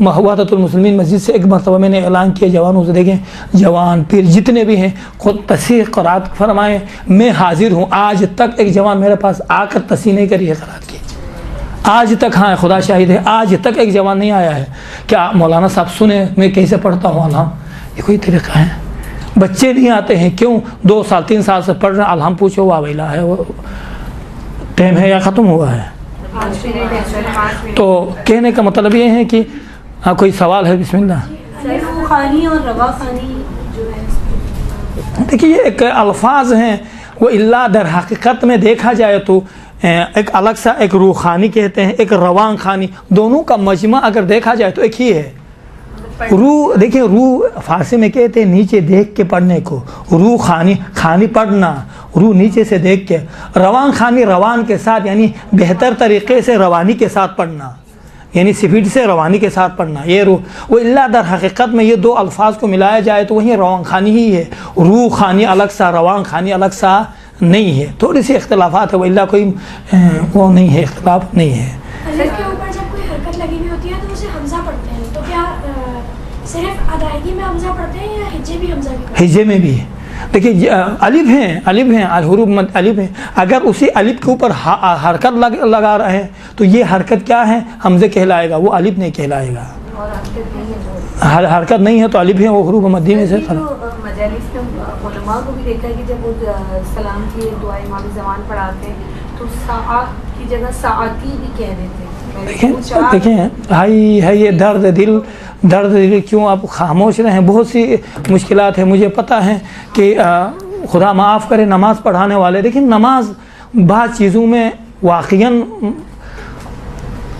وحدت المسلمین مسجد سے ایک مرتبہ میں نے اعلان کیا جوانوں سے، دیکھیں جوان پیر جتنے بھی ہیں خود تصحیح قرات فرمائیں، میں حاضر ہوں. آج تک ایک جوان میرے پاس آ کر تصحیح نہیں کری ہے قرات کی، آج تک. ہاں خدا شاہد ہے، آج تک ایک جوان نہیں آیا ہے کیا مولانا صاحب سنیں میں کیسے پڑھتا ہوں الحم. یہ کوئی طریقہ ہے؟ بچے نہیں آتے ہیں. کیوں؟ 2 سال 3 سال سے پڑھ رہے ہیں. الحم پوچھو واہ ویلا ہے، وہ ٹائم ہے یا ختم ہوا ہے؟ تو کہنے کا مطلب یہ ہے کہ ہاں کوئی سوال ہے؟ بسم اللہ. روحانی اور رواخانی جو ہے، دیکھیے یہ ایک الفاظ ہیں، وہ اللہ در حقیقت میں دیکھا جائے تو ایک الگ سا ایک روحانی کہتے ہیں، ایک روان خانی. دونوں کا مجمع اگر دیکھا جائے تو ایک ہی ہے. روح، دیکھیں روح فارسی میں کہتے ہیں نیچے دیکھ کے پڑھنے کو. روح خانی، خانی پڑھنا، روح نیچے سے دیکھ کے. روان خانی، روان کے ساتھ یعنی بہتر طریقے سے روانی کے ساتھ پڑھنا، یعنی سپیڈ سے روانی کے ساتھ پڑھنا. یہ روح وہ اللہ در حقیقت میں یہ 2 الفاظ کو ملایا جائے تو وہی روان خانی ہی ہے. روح خانی الگ سا، روان خانی الگ سا نہیں ہے. تھوڑی سی اختلافات ہے، وہ اللہ کوئی وہ نہیں ہے، اختلاف نہیں ہے. الف کے اوپر جب کوئی حرکت لگی ہوئی ہوتی ہے تو اسے حمزہ پڑھتے ہیں، تو کیا صرف ادائیگی میں حمزہ پڑھتے ہیں یا ہجے بھی حمزہ بھی؟ ہجے میں بھی. دیکھیے الف ہیں حروف الف ہیں. اگر اسی الف کے اوپر حرکت لگا رہے ہیں تو یہ حرکت کیا ہے؟ حمزہ کہلائے گا، وہ الف نہیں کہلائے گا. حرکت نہیں ہے تو الف ہے، وہ حروف مدی میں سے. مجالس کے علماء کو بھی دیکھا ہے کہ جب وہ سلام کی دعا امام زمان پڑھاتے ہیں تو ساعت کی جگہ ساعتی بھی کہہ دیتے ہیں. دیکھیں بھائی ہے یہ درد دل کیوں آپ خاموش رہیں؟ بہت سی مشکلات ہیں، مجھے پتہ ہے کہ خدا معاف کرے نماز پڑھانے والے، دیکھیں نماز بعض چیزوں میں واقعاً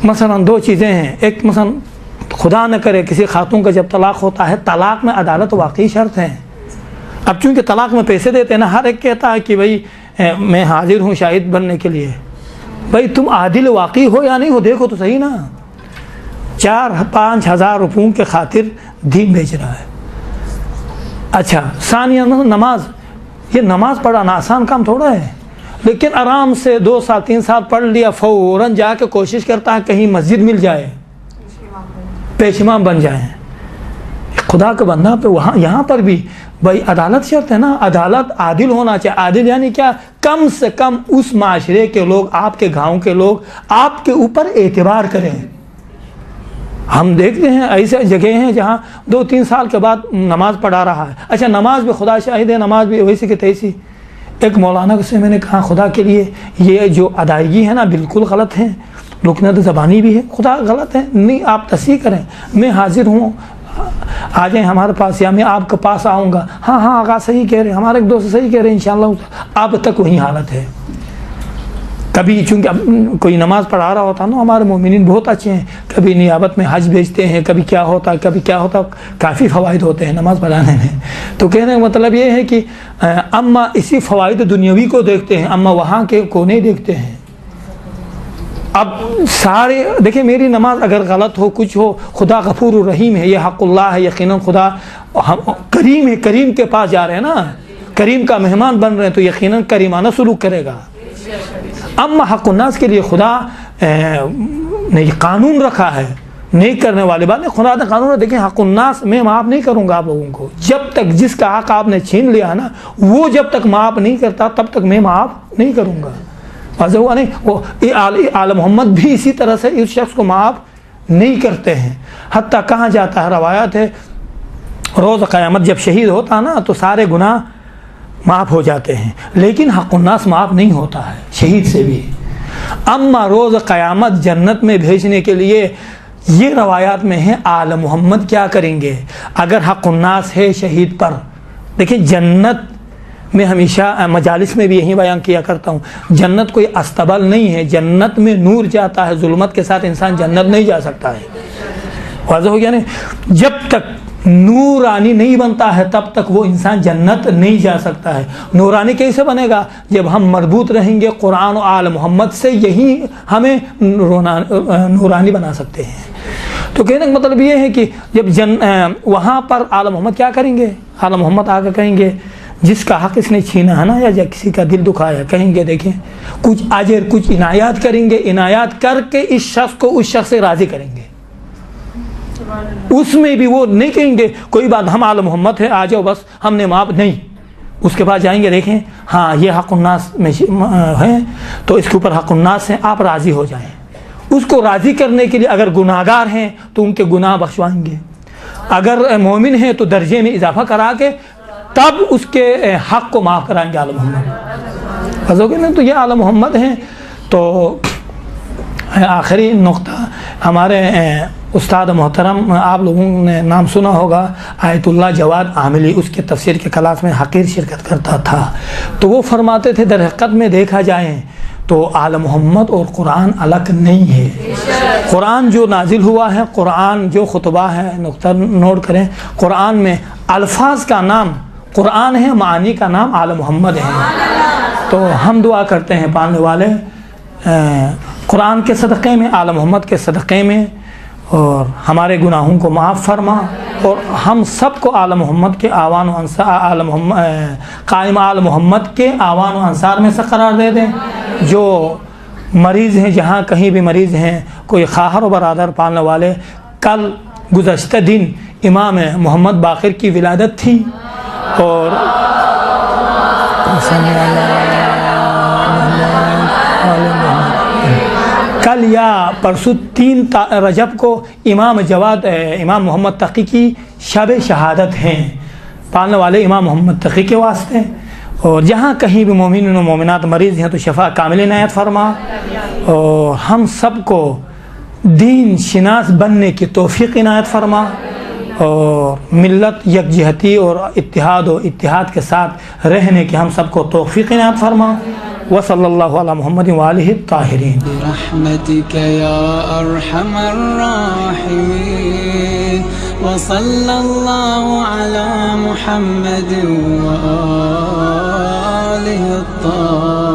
مثلا دو چیزیں ہیں، ایک مثلا خدا نہ کرے کسی خاتون کا جب طلاق ہوتا ہے، طلاق میں عدالت واقعی شرط ہے۔ اب چونکہ طلاق میں پیسے دیتے ہیں نا، ہر ایک کہتا ہے کہ بھائی میں حاضر ہوں شاہد بننے کے لیے، بھائی تم عادل واقعی ہو یا نہیں ہو، دیکھو تو صحیح نا، 4-5 ہزار روپوں کے خاطر دین بیچ رہا ہے۔ اچھا ثانیہ نماز، یہ نماز پڑھانا آسان کام تھوڑا ہے، لیکن آرام سے 2 سال 3 سال پڑھ لیا، فوراً جا کے کوشش کرتا ہے کہیں مسجد مل جائے، پیش امام بن جائیں۔ خدا کا بندہ پہ وہاں یہاں پر بھی بھائی عدالت شرط ہے نا، عدالت عادل ہونا چاہیے۔ عادل یعنی کیا؟ کم سے کم اس معاشرے کے لوگ، آپ کے گاؤں کے لوگ آپ کے اوپر اعتبار کریں۔ ہم دیکھتے ہیں ایسے جگہ ہیں جہاں 2-3 سال کے بعد نماز پڑھا رہا ہے، اچھا نماز بھی خدا شاہد ہے، نماز بھی ویسی کہ تیسی۔ ایک مولانا سے میں نے کہا خدا کے لیے یہ جو ادائیگی ہے نا بالکل غلط ہے، رکنت زبانی بھی ہے، خدا غلط ہے، نہیں آپ تصحیح کریں، میں حاضر ہوں، آ جائیں ہمارے پاس یا میں آپ کے پاس آؤں گا۔ ہاں آقا صحیح کہہ رہے ہیں، ہمارے ایک دوست صحیح کہہ رہے ہیں، انشاءاللہ اب تک وہی حالت ہے۔ کبھی چونکہ کوئی نماز پڑھا رہا ہوتا نا، ہمارے مومنین بہت اچھے ہیں، کبھی نیابت میں حج بھیجتے ہیں، کبھی کیا ہوتا ہے کبھی کیا ہوتا، کافی فوائد ہوتے ہیں نماز پڑھانے میں۔ تو کہنے کا مطلب یہ ہے کہ اما اسی فوائد دنیاوی کو دیکھتے ہیں، اما وہاں کے کو نہیں دیکھتے ہیں۔ اب سارے دیکھیں میری نماز اگر غلط ہو کچھ ہو، خدا غفور الرحیم ہے، یہ حق اللہ ہے، یقیناً خدا کریم ہے، کریم کے پاس جا رہے ہیں نا، کریم کا مہمان بن رہے ہیں تو یقیناً کریمانہ سلوک کرے گا۔ اما حق الناس کے لیے خدا نے قانون رکھا ہے، نہیں کرنے والی بات نہیں، خدا نے قانون رکھا۔ دیکھیں حق الناس میں معاف نہیں کروں گا آپ لوگوں کو، جب تک جس کا حق آپ نے چھین لیا نا وہ جب تک معاف نہیں کرتا تب تک میں معاف نہیں کروں گا۔ واضح ہوا نہیں؟ وہ آل محمد بھی اسی طرح سے اس شخص کو معاف نہیں کرتے ہیں، حتیٰ کہاں جاتا ہے، روایت ہے روز قیامت جب شہید ہوتا نا تو سارے گناہ معاف ہو جاتے ہیں، لیکن حق الناس معاف نہیں ہوتا ہے شہید سے بھی۔ اما روز قیامت جنت میں بھیجنے کے لیے یہ روایات میں ہے آل محمد کیا کریں گے اگر حق الناس ہے شہید پر۔ دیکھیں جنت میں ہمیشہ مجالس میں بھی یہی بیان کیا کرتا ہوں، جنت کوئی استبل نہیں ہے، جنت میں نور جاتا ہے، ظلمت کے ساتھ انسان جنت نہیں جا سکتا ہے۔ واضح ہو گیا نہیں؟ جب تک نورانی نہیں بنتا ہے تب تک وہ انسان جنت نہیں جا سکتا ہے۔ نورانی کیسے بنے گا؟ جب ہم مربوط رہیں گے قرآن و آل محمد سے، یہی ہمیں نورانی بنا سکتے ہیں۔ تو کہنے کا مطلب یہ ہے کہ جب وہاں پر آل محمد کیا کریں گے؟ آل محمد آ کر کہیں گے جس کا حق اس نے چھینا ہے نا یا کسی کا دل دکھایا، کہیں گے دیکھیں کچھ اجر کچھ عنایات کریں گے، عنایات کر کے اس شخص کو اس شخص سے راضی کریں گے۔ اس میں بھی وہ نہیں کہیں گے کوئی بات ہم آل محمد ہے آ جاؤ بس ہم نے معاف نہیں، اس کے بعد جائیں گے دیکھیں ہاں یہ حق الناس میں ہے تو اس کے اوپر حق الناس ہیں، آپ راضی ہو جائیں۔ اس کو راضی کرنے کے لیے اگر گناہگار ہیں تو ان کے گناہ بخشوائیں گے، اگر مومن ہیں تو درجے میں اضافہ کرا کے تب اس کے حق کو معاف کرائیں گے آل محمد۔ حضور نے تو یہ آل محمد ہیں۔ تو آخری نقطہ ہمارے استاد محترم آپ لوگوں نے نام سنا ہوگا آیت اللہ جواد عاملی، اس کے تفسیر کے کلاس میں حقیر شرکت کرتا تھا، تو وہ فرماتے تھے در حقیقت میں دیکھا جائے تو آل محمد اور قرآن الگ نہیں ہے۔ قرآن جو نازل ہوا ہے، قرآن جو خطبہ ہے، نقطہ نوٹ کریں، قرآن میں الفاظ کا نام قرآن ہے، معانی کا نام آل محمد ہے۔ تو ہم دعا کرتے ہیں پانے والے قرآن کے صدقے میں، آل محمد کے صدقے میں، اور ہمارے گناہوں کو معاف فرما، اور ہم سب کو آل محمد کے آوان و انصار قائم آل محمد کے آوان و انصار میں سے قرار دے دیں۔ جو مریض ہیں جہاں کہیں بھی مریض ہیں، کوئی خواہر و برادر پالنے والے، کل گزشتہ دن امام محمد باقر کی ولادت تھی، اور کل یا پرسوں 3 رجب کو امام محمد تقی کی شب شہادت ہیں، پالنے والے امام محمد تقی کے واسطے۔ اور جہاں کہیں بھی مومنین و مومنات مریض ہیں تو شفا کامل عنایت فرما، اور ہم سب کو دین شناس بننے کی توفیق عنایت فرما، اور ملت یکجہتی اور اتحاد کے ساتھ رہنے کی ہم سب کو توفیق عنایت فرما۔ وصلی اللہ علی محمد وآلہ الطاہرین۔ برحمتک یا ارحم الراحمین، وصلی اللہ علی محمد وآلہ الطاہرین۔